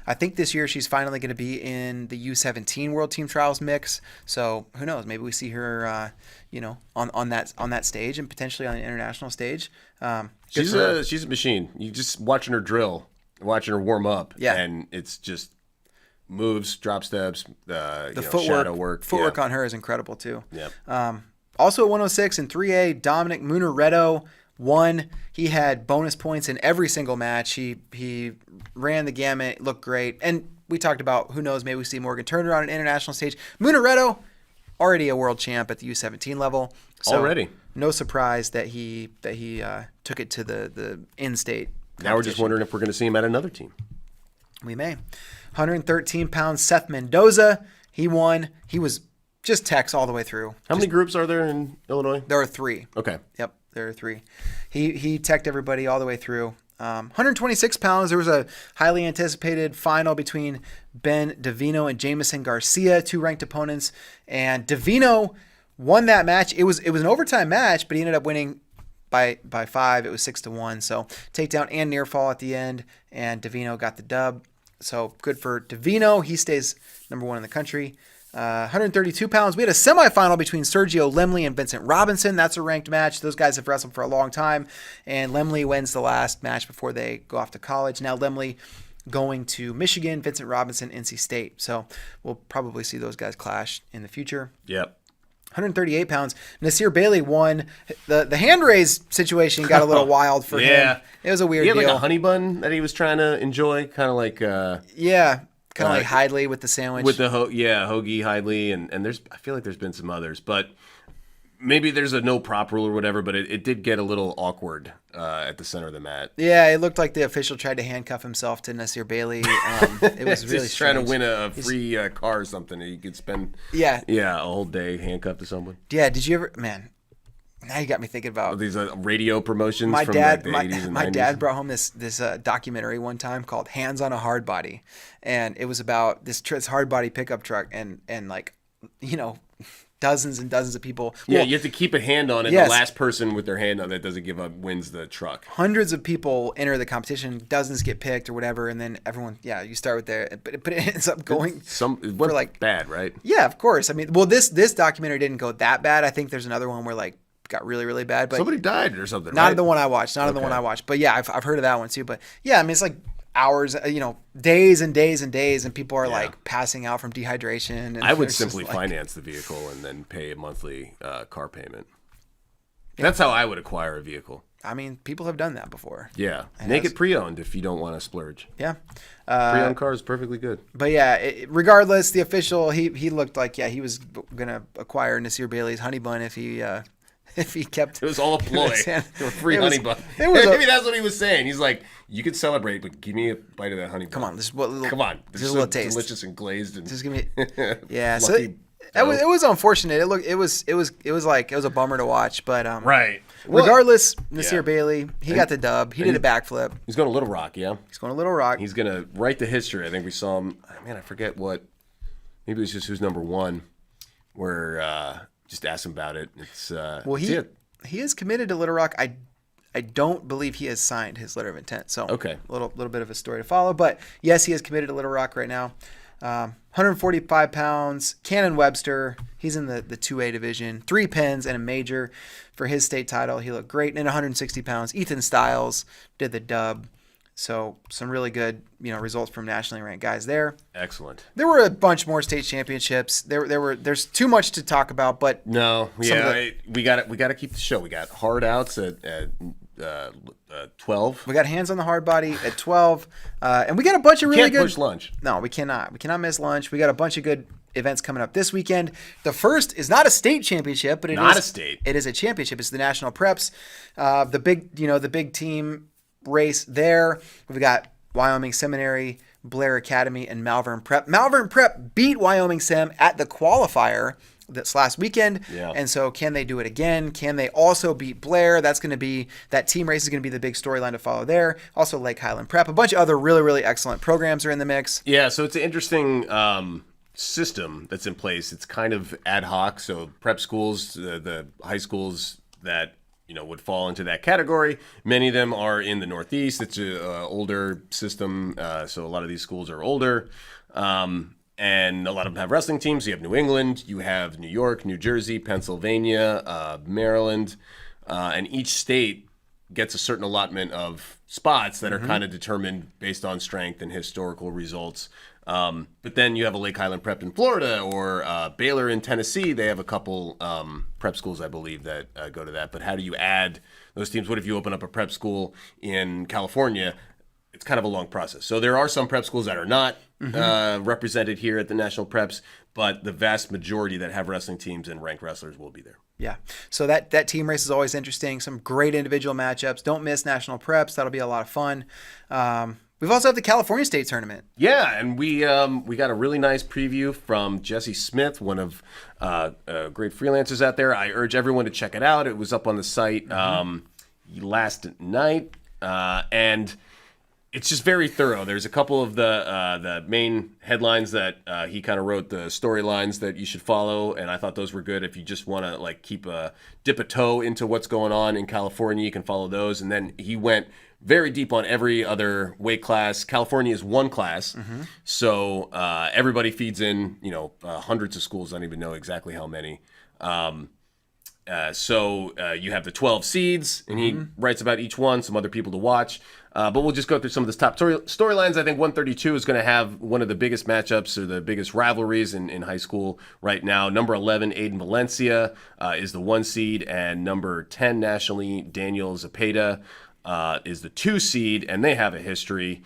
I think this year she's finally going to be in the U17 World Team Trials mix. So who knows? Maybe we see her, on that stage and potentially on an international stage. She's a machine. You just watching her drill, watching her warm up, and it's just moves, drop steps, the shadow work. Footwork on her is incredible too. Yep. Also at 106 in 3A, Dominic Munaretto won. He had bonus points in every single match. He ran the gamut, looked great. And we talked about, who knows, maybe we see Morgan Turner on an international stage. Munaretto, already a world champ at the U17 level. So already. No surprise that he took it to the in-state competition. Now we're just wondering if we're going to see him at another team. We may. 113 pounds, Seth Mendoza. He won. He was just techs all the way through. How many groups are there in Illinois? There are 3. Okay. Yep. There are 3. He teched everybody all the way through. 126 pounds. There was a highly anticipated final between Ben Davino and Jamison Garcia, 2 ranked opponents, and Davino won that match. It was an overtime match, but he ended up winning by 5. It was 6-1. So takedown and near fall at the end, and Davino got the dub. So good for Davino. He stays number 1 in the country. 132 pounds. We had a semifinal between Sergio Lemley and Vincent Robinson. That's a ranked match. Those guys have wrestled for a long time, and Lemley wins the last match before they go off to college. Now Lemley going to Michigan, Vincent Robinson, NC State. So we'll probably see those guys clash in the future. Yep. 138 pounds. Nasir Bailey won. The hand raise situation got a little wild for him. It was a weird deal. He had like a honey bun that he was trying to enjoy, kind of like kind of like Hidley with the sandwich. With the Hoagie Hidley, and I feel like there's been some others, but maybe there's a no prop rule or whatever, but it did get a little awkward at the center of the mat. Yeah, it looked like the official tried to handcuff himself to Nasir Bailey. It was really just trying to win a free car or something. You could spend a whole day handcuffed to someone. Yeah, did you ever, man? Now you got me thinking about these radio promotions from the 80s and 90s. My dad brought home this documentary one time called Hands on a Hard Body, and it was about this hard body pickup truck and like, dozens and dozens of people. Yeah, Well, you have to keep a hand on it. Yes. The last person with their hand on it doesn't give up wins the truck. hundreds of people enter the competition, dozens get picked or whatever, and then everyone, you start with there, but it ends up going It went like bad, right? Yeah, of course. I mean, well, this documentary didn't go that bad. I think there's another one where like got really, really bad, but Somebody died or something. not right? in the one I watched. Not in the one I watched. But yeah, I've heard of that one too. But yeah, I mean, it's like hours, days and days and days, and people are like passing out from dehydration. And I would it's just simply like- finance the vehicle and then pay a monthly car payment. That's how I would acquire a vehicle. I mean, people have done that before. Yeah, make it pre-owned if you don't want to splurge. Yeah. Pre-owned car is perfectly good. But yeah, regardless, the official he looked like he was gonna acquire Nasir Bailey's honey bun if he kept. It was all a ploy. It For free was- honey bun. it was a- Maybe that's what he was saying. He's like, you could celebrate, but give me a bite of that honey bun. Come on, this is what little. Come on. This This is is a little taste. delicious and glazed and Just give me. Yeah. So Lucky it was unfortunate. It was a bummer to watch, but right. Regardless, Nasir yeah. Bailey, he got the dub. He did a backflip. He's going to Little Rock, yeah. He's going to Little Rock. He's going to write the history. I think we saw him. Man, I forget what. Maybe it was just who's number one. Where just ask him about it. It's Well, it's he it. he is committed to Little Rock. I don't believe he has signed his letter of intent. So Okay. a little bit of a story to follow. But yes, he is committed to Little Rock right now. 145 pounds. Cannon Webster. He's in the 2A division. 3 pins and a major for his state title. He looked great. And 160 pounds. Ethan Styles did the dub. So some really good, results from nationally ranked guys there. Excellent. There were a bunch more state championships. There's too much to talk about, but No, Some of yeah, we got to keep the show. We got hard outs at 12. we got hands on the hard body at 12, and we got a bunch of really Can't good. push lunch. No, we cannot. We cannot miss lunch. We got a bunch of good events coming up this weekend. The first is not a state championship, but Not a state. It is a championship. It's the national preps. The big team race there. We've got Wyoming Seminary, Blair Academy, and Malvern Prep. Malvern Prep beat Wyoming Sem at the qualifier this last weekend. Yeah. And so can they do it again? Can they also beat Blair? That team race is going to be the big storyline to follow there. Also Lake Highland Prep. A bunch of other really, really excellent programs are in the mix. Yeah, so it's an interesting system that's in place. It's kind of ad hoc. So prep schools, the high schools that would fall into that category. Many of them are in the Northeast. It's an older system, so a lot of these schools are older. And a lot of them have wrestling teams. You have New England, you have New York, New Jersey, Pennsylvania, Maryland, and each state gets a certain allotment of spots that are kind of determined based on strength and historical results. But then you have a Lake Highland Prep in Florida or Baylor in Tennessee. They have a couple prep schools, I believe, that go to that. But how do you add those teams? What if you open up a prep school in California? It's kind of a long process. So there are some prep schools that are not represented here at the national preps, but the vast majority that have wrestling teams and ranked wrestlers will be there. Yeah. So that team race is always interesting. Some great individual matchups. Don't miss national preps. That'll be a lot of fun. We've also have the California State Tournament. Yeah, and we got a really nice preview from Jesse Smith, one of great freelancers out there. I urge everyone to check it out. It was up on the site last night, and it's just very thorough. There's a couple of the main headlines that he kind of wrote, the storylines that you should follow, and I thought those were good. If you just want to dip a toe into what's going on in California, you can follow those. And then he went very deep on every other weight class. California is one class, so everybody feeds in. Hundreds of schools. I don't even know exactly how many. So you have the 12 seeds, and he writes about each one, some other people to watch. But we'll just go through some of the top storylines. I think 132 is going to have one of the biggest matchups or the biggest rivalries in high school right now. Number 11, Aiden Valencia, is the 1 seed, and number 10 nationally, Daniel Zepeda, is the 2 seed, and they have a history.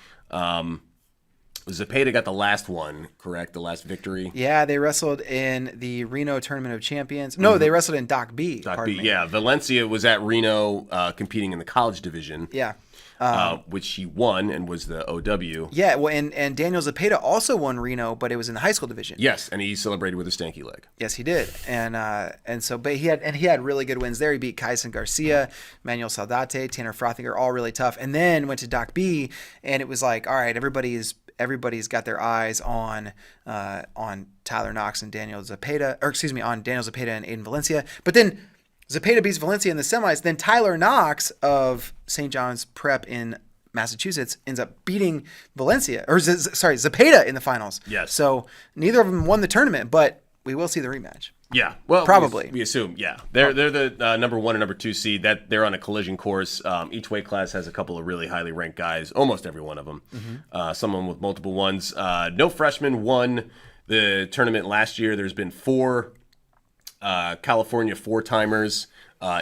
Zepeda got the last one, correct? The last victory? Yeah, they wrestled in the Reno Tournament of Champions. No, they wrestled in Doc B. Doc B, yeah. Valencia was at Reno competing in the college division. Yeah. Which he won and was the OW. Yeah, well, and Daniel Zepeda also won Reno, but it was in the high school division. Yes, and he celebrated with a stanky leg. Yes, he did, and so, but he had really good wins there. He beat Kyson Garcia, Manuel Saldate, Tanner Frothinger, all really tough, and then went to Doc B, and it was like, all right, everybody is everybody's got their eyes on Tyler Knox and Daniel Zepeda, on Daniel Zepeda and Aiden Valencia. But then Zepeda beats Valencia in the semis. Then Tyler Knox of St. John's Prep in Massachusetts ends up beating Zepeda in the finals. Yes. So neither of them won the tournament, but we will see the rematch. Yeah, well, probably we assume. Yeah, they're the number 1 and number 2 seed. That they're on a collision course. Each weight class has a couple of really highly ranked guys. Almost every one of them. Someone with multiple ones. No freshman won the tournament last year. There's been 4 California 4-timers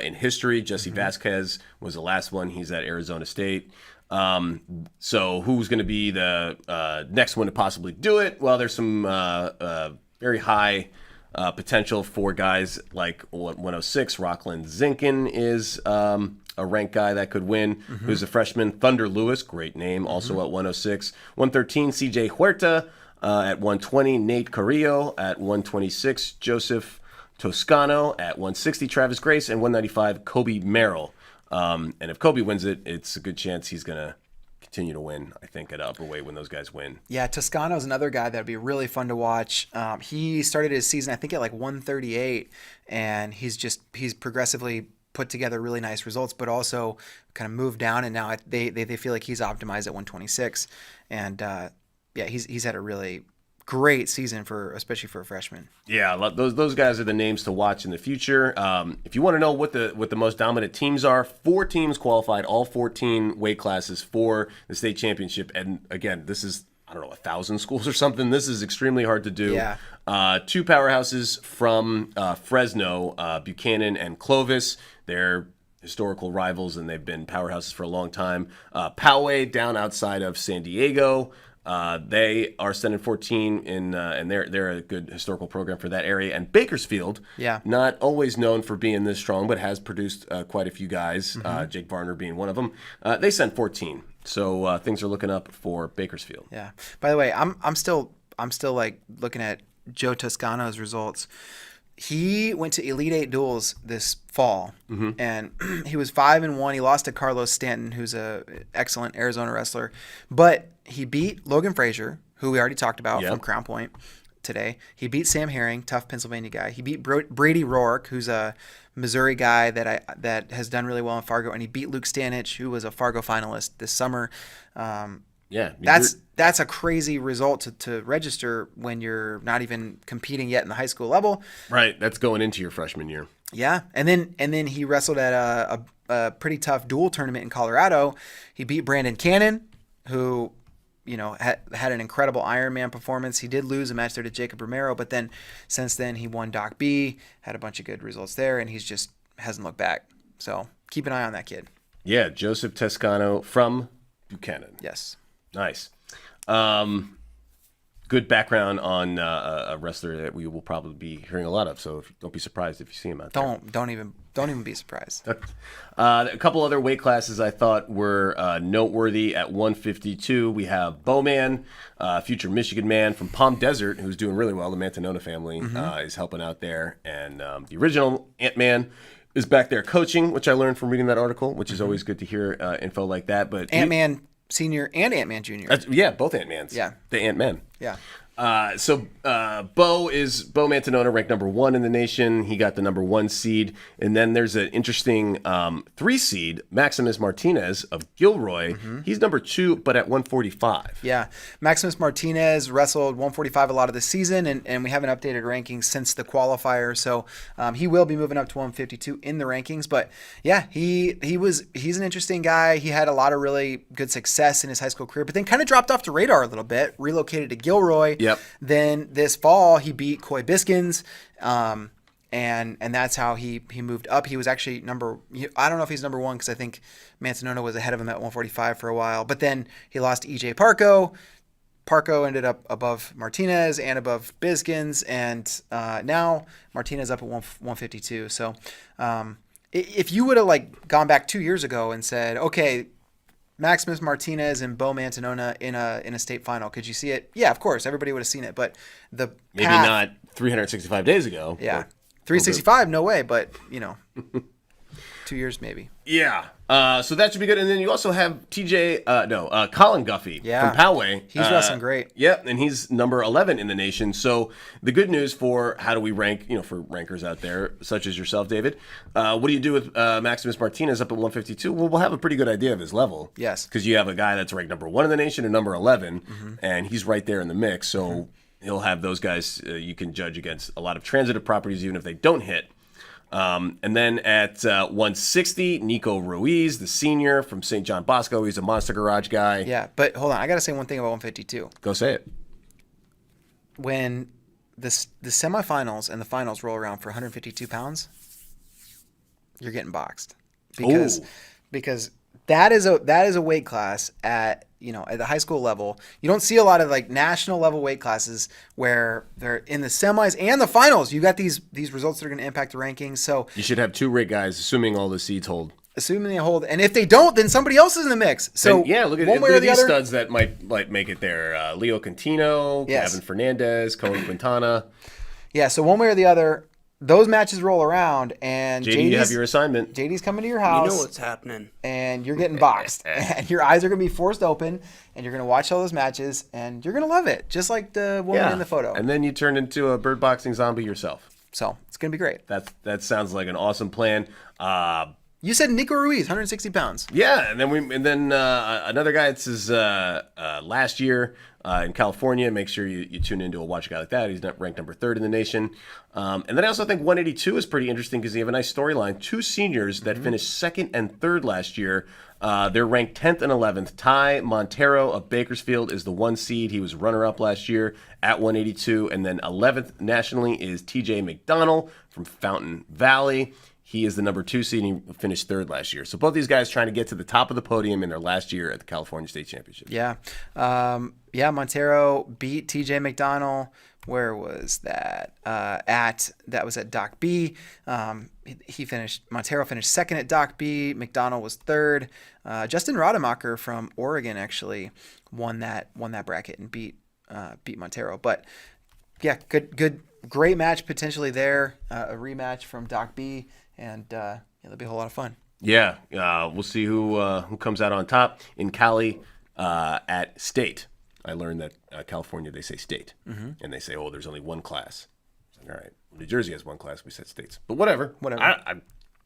in history. Jesse Vasquez was the last one. He's at Arizona State. So who's going to be the next one to possibly do it? Well, there's some very high potential for guys like 106. Rockland Zinkin is a ranked guy that could win, who's a freshman. Thunder Lewis, great name, also at 106. 113, CJ Huerta at 120. Nate Carrillo at 126. Joseph Toscano at 160. Travis Grace, and 195, Kobe Merrill. And if Kobe wins it, it's a good chance he's going to continue to win, I think, at upper weight when those guys win. Yeah, Toscano's another guy that'd be really fun to watch. He started his season, I think, at like 138, and he's progressively put together really nice results, but also kind of moved down, and now they feel like he's optimized at 126. And he's had a really great season especially for a freshman. Yeah, those guys are the names to watch in the future. If you want to know what the most dominant teams are, 4 teams qualified, all 14 weight classes for the state championship. And again, this is, I don't know, 1,000 schools or something. This is extremely hard to do. Yeah. 2 powerhouses from Fresno, Buchanan and Clovis. They're historical rivals, and they've been powerhouses for a long time. Poway down outside of San Diego. They are 7-14 and they're a good historical program for that area. And Bakersfield, not always known for being this strong, but has produced quite a few guys. Jake Varner being one of them. They sent 14, so things are looking up for Bakersfield. Yeah. By the way, I'm still like looking at Joe Toscano's results. He went to Elite 8 duels this fall, and he was 5-1. He lost to Carlos Stanton, who's a excellent Arizona wrestler, but he beat Logan Frazier, who we already talked about from Crown Point today. He beat Sam Herring, tough Pennsylvania guy. He beat Brady Rourke, who's a Missouri guy that has done really well in Fargo, and he beat Luke Stanich, who was a Fargo finalist this summer. That's a crazy result to register when you're not even competing yet in the high school level. Right, that's going into your freshman year. Yeah, and then he wrestled at a pretty tough dual tournament in Colorado. He beat Brandon Cannon, who had an incredible Ironman performance. He did lose a match there to Jacob Romero, but then since then he won Doc B, had a bunch of good results there, and he's just hasn't looked back. So keep an eye on that kid. Yeah, Joseph Toscano from Buchanan. Yes. Nice. Good background on a wrestler that we will probably be hearing a lot of. So don't be surprised if you see him out there. Don't even be surprised. A couple other weight classes I thought were noteworthy. At 152, we have Bowman, future Michigan man from Palm Desert, who's doing really well. The Mantanona family is helping out there, and the original Ant-Man is back there coaching, which I learned from reading that article, which is always good to hear info like that. But Ant-Man Senior and Ant-Man Junior. Both Ant-Mans. Yeah. The Ant-Men. Yeah. So Bo Mantanona, ranked number 1 in the nation. He got the number 1 seed. And then there's an interesting 3 seed, Maximus Martinez of Gilroy. He's number 2, but at 145. Yeah. Maximus Martinez wrestled 145 a lot of the season, and we haven't updated rankings since the qualifier. So he will be moving up to 152 in the rankings. But yeah, he's an interesting guy. He had a lot of really good success in his high school career, but then kind of dropped off the radar a little bit, relocated to Gilroy. Yep. Then this fall he beat Coy Biskins, and that's how he moved up. He was actually I don't know if he's number 1 because I think Mantanona was ahead of him at 145 for a while. But then he lost to EJ Parco. Parco ended up above Martinez and above Biskins, and now Martinez up at 152. So if you would have gone back 2 years ago and said, okay, Maximus Martinez and Bo Mantanona in a state final, could you see it? Yeah, of course, everybody would have seen it. But maybe not 365 days ago. Yeah, 365, no way. But 2 years maybe. Yeah. So that should be good. And then you also have Colin Guffey Yeah. from Poway. He's wrestling great. Yeah, and he's number 11 in the nation. So the good news for how do we rank, for rankers out there, such as yourself, David, what do you do with Maximus Martinez up at 152? Well, we'll have a pretty good idea of his level. Yes. Because you have a guy that's ranked number 1 in the nation and number 11, and he's right there in the mix. So he'll have those guys you can judge against a lot of transitive properties, even if they don't hit. And then at 160, Nico Ruiz, the senior from St. John Bosco. He's a Monster Garage guy. Yeah, but hold on. I got to say one thing about 152. Go say it. When the semifinals and the finals roll around for 152 pounds, you're getting boxed. Because that is a weight class at the high school level. You don't see a lot of like national level weight classes where they're in the semis and the finals. You got these results that are going to impact the rankings. So you should have 2 great guys, assuming all the seeds hold. Assuming they hold, and if they don't, then somebody else is in the mix. So and look at these studs that might make it there. Leo Cantino, Gavin Fernandez, Cohen Quintana. Yeah. So one way or the other, those matches roll around, and JD, you have your assignment. JD's coming to your house. You know what's happening. And you're getting boxed. And your eyes are going to be forced open, and you're going to watch all those matches, and you're going to love it, just like the woman in the photo. And then you turn into a bird boxing zombie yourself. So it's going to be great. That sounds like an awesome plan. You said Nico Ruiz, 160 pounds. Yeah, and then another guy. It's his last year in California. Make sure you tune in to watch a guy like that. He's ranked number 3rd in the nation. And then I also think 182 is pretty interesting because you have a nice storyline. 2 seniors that finished 2nd and 3rd last year. They're ranked 10th and 11th. Ty Montero of Bakersfield is the 1 seed. He was runner-up last year at 182. And then 11th nationally is TJ McDonald from Fountain Valley. He is the number 2 seed and he finished 3rd last year. So both these guys trying to get to the top of the podium in their last year at the California State Championship. Yeah. Montero beat TJ McDonald. Where was that? That was at Doc B. Montero finished 2nd at Doc B. McDonald was 3rd. Justin Rademacher from Oregon actually won that bracket and beat Montero. But yeah, great match potentially there. A rematch from Doc B. And it'll be a whole lot of fun. Yeah, we'll see who comes out on top in Cali at state. I learned that California, they say state, and they say, oh, there's only 1 class. All right, New Jersey has 1 class. We said states, but whatever.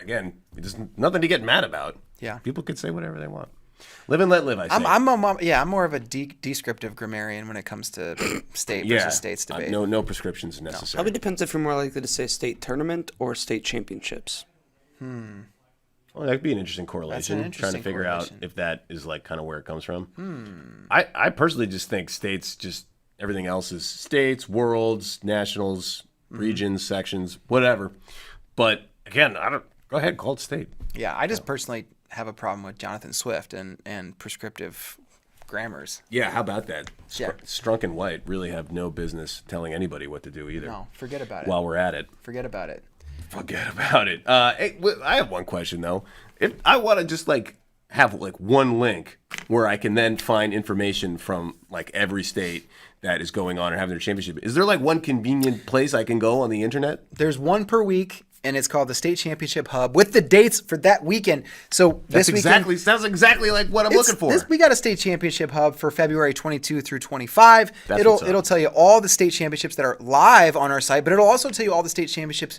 Again, there's nothing to get mad about. Yeah, people could say whatever they want. Live and let live. I say. I'm more of a descriptive grammarian when it comes to state versus states debate. No prescriptions necessary. Probably depends if you're more likely to say state tournament or state championships. Well, that'd be an interesting correlation. Trying to figure out if that is like kind of where it comes from. I personally just think states, just everything else is states, worlds, nationals, regions, sections, whatever. But again, go ahead, call it state. Yeah, I just personally have a problem with Jonathan Swift and prescriptive grammars. Yeah, how about that? Strunk and White really have no business telling anybody what to do either. No, forget about it. While we're at it. Forget about it. Hey, I have one question though. If I want to just have one link where I can then find information from every state that is going on or having their championship, is there one convenient place I can go on the internet? There's one per week, and it's called the State Championship Hub with the dates for that weekend. So sounds exactly like what I'm looking for. We got a State Championship Hub for February 22 through 25. It'll tell you all the state championships that are live on our site, but it'll also tell you all the state championships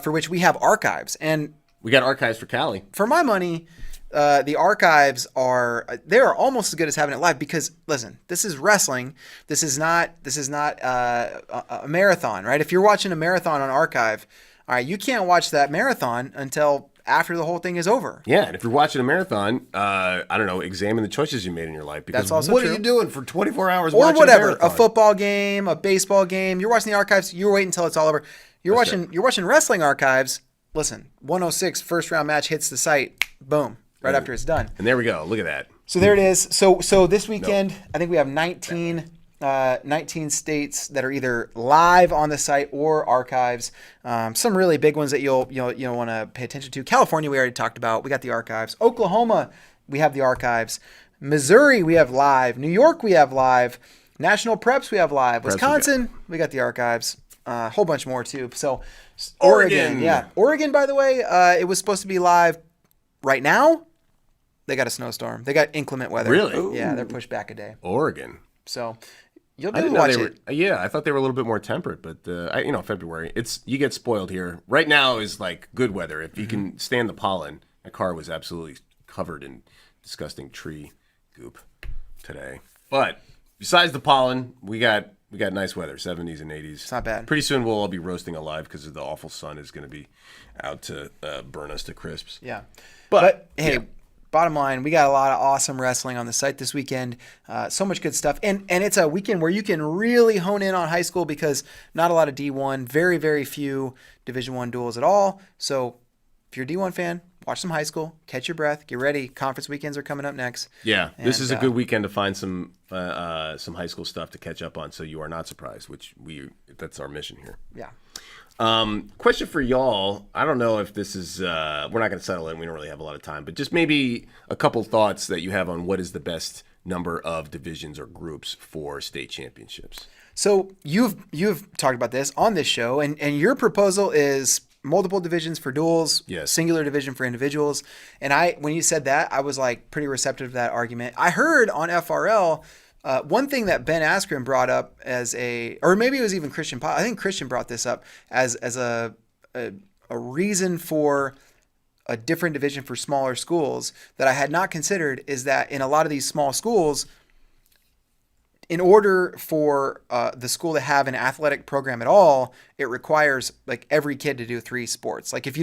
for which we have archives. And we got archives for Cali. For my money, the archives they're almost as good as having it live because listen, this is wrestling. This is not a marathon, right? If you're watching a marathon on archive, all right, you can't watch that marathon until after the whole thing is over. Yeah, and if you're watching a marathon, I don't know, examine the choices you made in your life. Because that's also what true. Are you doing for 24 hours or watching whatever, a football game, a baseball game. You're watching the archives. You're waiting until it's all over. You're watching wrestling archives. Listen, 106 first round match hits the site. Boom, right after it's done. And there we go. Look at that. So there it is. So this weekend, I think we have 19 states that are either live on the site or archives. Some really big ones that you'll want to pay attention to. California, we already talked about. We got the archives. Oklahoma, we have the archives. Missouri, we have live. New York, we have live. National Preps, we have live. Wisconsin, we got the archives. A whole bunch more too. So Oregon, Oregon, by the way, it was supposed to be live right now, they got a snowstorm. They got inclement weather. Really? Yeah, they're pushed back a day. Oregon. So you'll be I able didn't to know watch they it. were. Yeah, I thought they were a little bit more temperate, but February. You get spoiled here. Right now is like good weather. If you can stand the pollen. My car was absolutely covered in disgusting tree goop today. But besides the pollen, we got nice weather, 70s and 80s. It's not bad. Pretty soon we'll all be roasting alive because the awful sun is going to be out to burn us to crisps. Yeah. But hey, yeah. bottom line, we got a lot of awesome wrestling on the site this weekend. So much good stuff. And it's a weekend where you can really hone in on high school because not a lot of D1, very, very few Division I duels at all. So if you're a D1 fan, watch some high school, catch your breath, get ready. Conference weekends are coming up next. Yeah, this And, is a good weekend to find some high school stuff to catch up on so you are not surprised, that's our mission here. Yeah. Question for y'all. I don't know if this is, we're not going to settle in. We don't really have a lot of time, but just maybe a couple thoughts that you have on what is the best number of divisions or groups for state championships. So you've talked about this on this show, and your proposal is multiple divisions for duels, Yes. singular division for individuals. And when you said that, I was like pretty receptive to that argument. I heard on FRL one thing that Ben Askren brought up or maybe it was even Christian. I think Christian brought this up as a reason for a different division for smaller schools that I had not considered is that in a lot of these small schools, in order for the school to have an athletic program at all, it requires like every kid to do 3 sports. Like if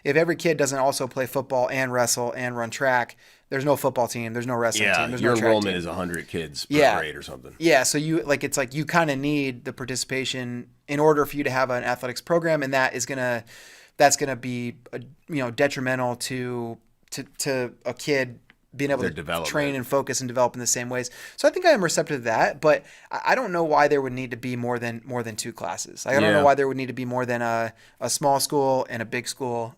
every kid doesn't also play football and wrestle and run track, there's no football team, there's no wrestling team, there's your no track enrollment team. is 100 kids per grade or something. Yeah, so you kind of need the participation in order for you to have an athletics program, and that's gonna be detrimental to a kid being able to train and focus and develop in the same ways. So I think I am receptive to that, but I don't know why there would need to be more than 2 classes. I don't know why there would need to be more than a small school and a big school.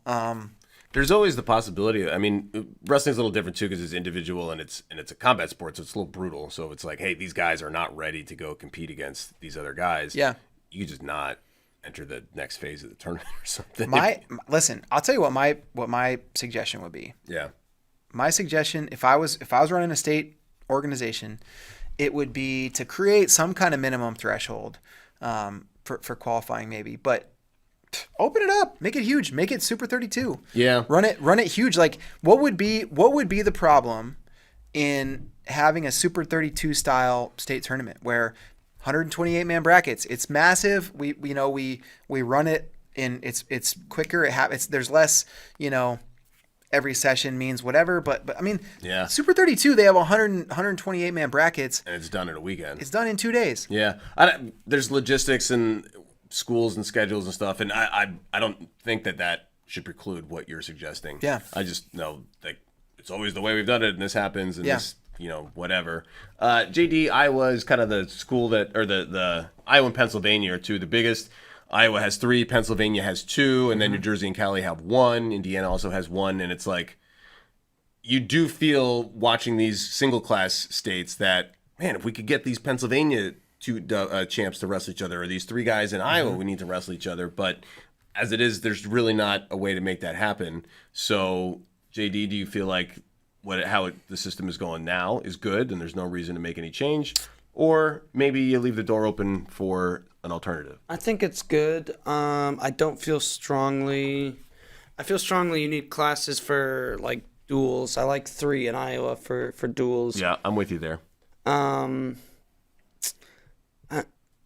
There's always the possibility. I mean, wrestling's a little different too because it's individual and it's a combat sport, so it's a little brutal. So it's like, hey, these guys are not ready to go compete against these other guys. Yeah, you could just not enter the next phase of the tournament or something. Listen, I'll tell you what my suggestion would be. Yeah. My suggestion, if I was running a state organization, it would be to create some kind of minimum threshold for qualifying, maybe. But open it up, make it huge, make it Super 32. Yeah, run it huge. Like what would be the problem in having a Super 32 style state tournament where 128 man brackets? It's massive. We run it in. It's quicker. There's less. Every session means whatever, but I mean, yeah. Super 32, they have 128 man brackets, and it's done in a weekend. It's done in 2 days. Yeah, there's logistics and schools and schedules and stuff, and I don't think that should preclude what you're suggesting. Yeah, I just know that it's always the way we've done it, and this happens, and this, whatever. JD, Iowa is kind of the school or the Iowa and Pennsylvania are 2 the biggest. Iowa has 3, Pennsylvania has 2, and then New Jersey and Cali have 1. Indiana also has 1, and it's like you do feel watching these single class states that, man, if we could get these Pennsylvania 2 champs to wrestle each other, or these 3 guys in Iowa, we need to wrestle each other. But as it is, there's really not a way to make that happen. So, JD, do you feel like the system is going now is good, and there's no reason to make any change? Or maybe you leave the door open for an alternative? I think it's good. I don't feel strongly. I feel strongly you need classes for like duels. I like 3 in Iowa for duels. Yeah, I'm with you there. I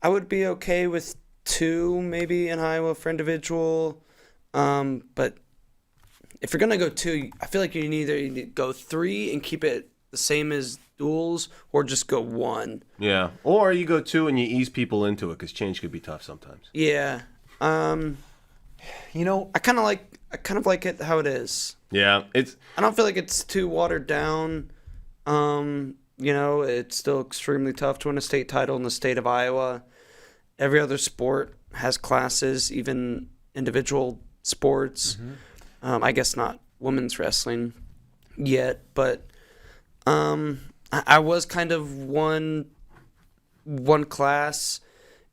would be okay with 2 maybe in Iowa for individual. But if you're gonna go 2, I feel like you need to go 3 and keep it the same as duels, or just go 1. Yeah, or you go 2 and you ease people into it because change could be tough sometimes. Yeah. I kind of like it how it is. Yeah, I don't feel like it's too watered down. It's still extremely tough to win a state title in the state of Iowa. Every other sport has classes, even individual sports. I guess not women's wrestling yet, but I was kind of one class,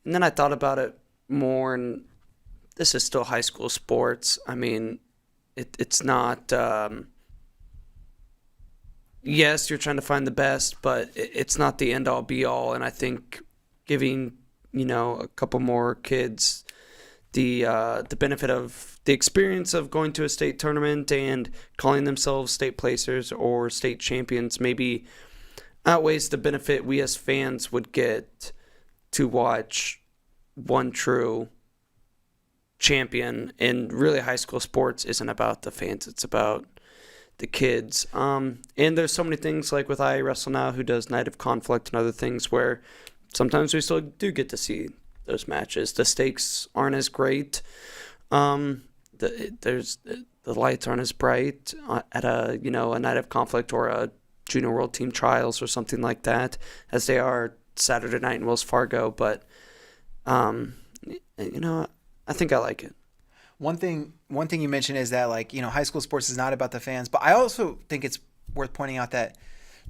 and then I thought about it more, and this is still high school sports. I mean, it's not yes, you're trying to find the best, but it's not the end all be all. And I think giving, a couple more kids the benefit of the experience of going to a state tournament and calling themselves state placers or state champions maybe outweighs the benefit we as fans would get to watch one true champion. And really, high school sports isn't about the fans, it's about the kids. And there's so many things like with I Wrestle Now, who does Night of Conflict and other things, where sometimes we still do get to see those matches. The stakes aren't as great. The lights aren't as bright at a Night of Conflict or a Junior World Team Trials or something like that as they are Saturday night in Wells Fargo. But I think I like it. One thing you mentioned is that high school sports is not about the fans, but I also think it's worth pointing out that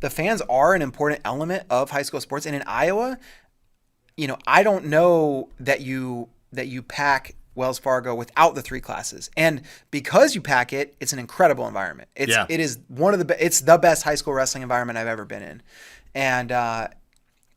the fans are an important element of high school sports. And in Iowa, I don't know that you pack Wells Fargo without the 3 classes. And because you pack it, it's an incredible environment. It is it's the best high school wrestling environment I've ever been in. And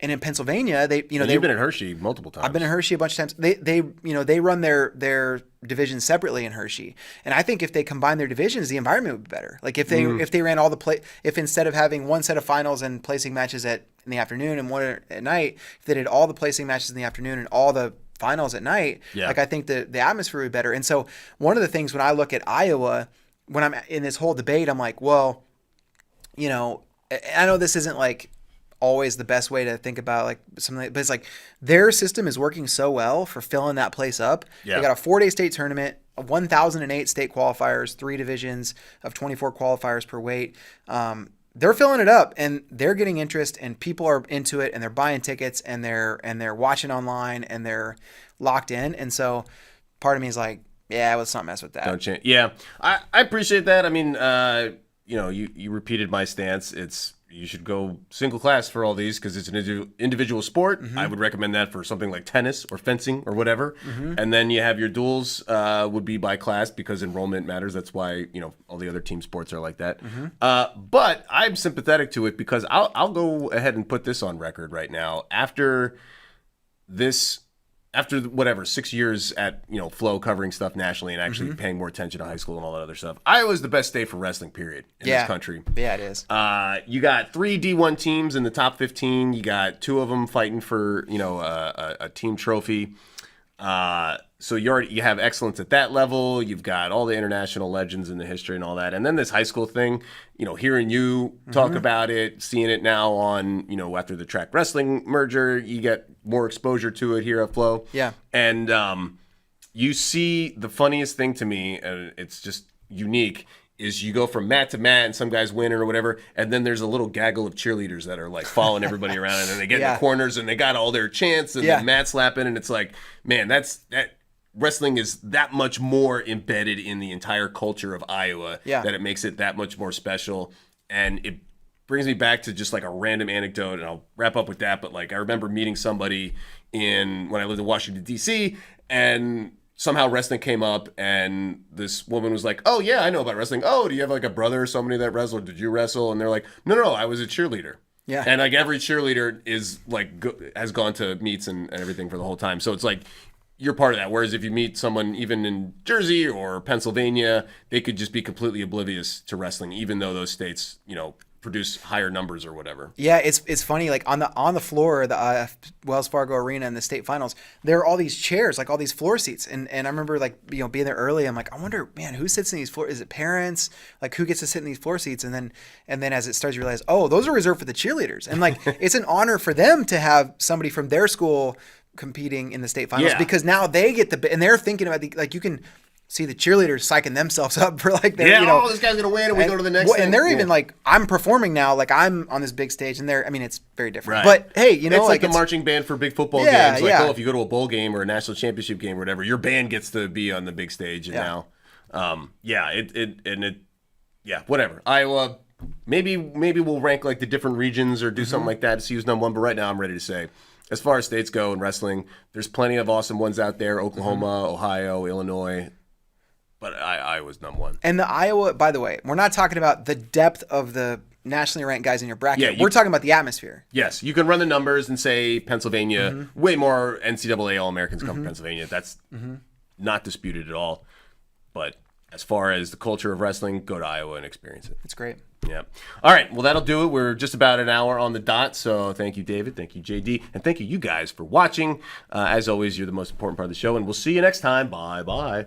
in Pennsylvania, they've been in Hershey multiple times. I've been in Hershey a bunch of times. They run their divisions separately in Hershey. And I think if they combine their divisions, the environment would be better. Like if they ran all if instead of having one set of finals and placing matches in the afternoon and one at night, if they did all the placing matches in the afternoon and all the finals at night, I think the atmosphere would be better. And so one of the things when I look at Iowa, when I'm in this whole debate, I'm like, well, I know this isn't always the best way to think about something, but it's their system is working so well for filling that place up. They got a 4-day state tournament, 1,008 state qualifiers, 3 divisions of 24 qualifiers per weight. They're filling it up and they're getting interest and people are into it and they're buying tickets and they're watching online and they're locked in. And so part of me is let's not mess with that. Don't change. Yeah. I appreciate that. I mean, you repeated my stance. You should go single class for all these because it's an individual sport. Mm-hmm. I would recommend that for something like tennis or fencing or whatever. Mm-hmm. And then you have your duels would be by class because enrollment matters. That's why all the other team sports are like that. Mm-hmm. But I'm sympathetic to it because I'll go ahead and put this on record right now. After 6 years at Flow covering stuff nationally and actually paying more attention to high school and all that other stuff, Iowa's the best state for wrestling, period, in this country. Yeah, it is. You got 3 D1 teams in the top 15. You got 2 of them fighting for a team trophy. So you have excellence at that level. You've got all the international legends in the history and all that. And then this high school thing, hearing you talk about it, seeing it now on, after the track wrestling merger, you get more exposure to it here at Flow. Yeah. And you see the funniest thing to me, and it's just unique, is you go from mat to mat and some guys win or whatever, and then there's a little gaggle of cheerleaders that are following everybody around, and then they get in the corners and they got all their chants and the mat slapping, and it's man, that wrestling is that much more embedded in the entire culture of Iowa that it makes it that much more special. And it brings me back to just a random anecdote, and I'll wrap up with that. But I remember meeting somebody when I lived in Washington, D.C., and somehow wrestling came up, and this woman was like, "Oh yeah, I know about wrestling. Oh, do you have a brother or somebody that wrestled? Did you wrestle?" And they're like, No, I was a cheerleader. Yeah. And every cheerleader is has gone to meets and everything for the whole time. So it's you're part of that. Whereas if you meet someone even in Jersey or Pennsylvania, they could just be completely oblivious to wrestling, even though those states, produce higher numbers or whatever. Yeah, it's funny. On the floor of the Wells Fargo Arena in the state finals, there are all these chairs, all these floor seats, and I remember being there early. I'm I wonder, man, who sits in these floor? Is it parents? Who gets to sit in these floor seats? And then as it starts, you realize, oh, those are reserved for the cheerleaders, and it's an honor for them to have somebody from their school competing in the state finals because now they get and they're thinking about you can see the cheerleaders psyching themselves up for their, this guy's gonna win and we go to the next thing. And they're even I'm performing now, I'm on this big stage, and it's very different. Right. But hey, it's the marching band for big football games. If you go to a bowl game or a national championship game or whatever, your band gets to be on the big stage. And now, whatever. Iowa, maybe we'll rank the different regions or do something like that to see who's number one. But right now, I'm ready to say, as far as states go in wrestling, there's plenty of awesome ones out there. Oklahoma, Ohio, Illinois. But Iowa's number one. And the Iowa, by the way, we're not talking about the depth of the nationally ranked guys in your bracket. Yeah, We're talking about the atmosphere. Yes, you can run the numbers and say Pennsylvania, way more NCAA All-Americans come from Pennsylvania. That's not disputed at all. But as far as the culture of wrestling, go to Iowa and experience it. It's great. Yeah. All right. Well, that'll do it. We're just about an hour on the dot. So thank you, David. Thank you, JD. And thank you guys for watching. As always, you're the most important part of the show. And we'll see you next time. Bye-bye.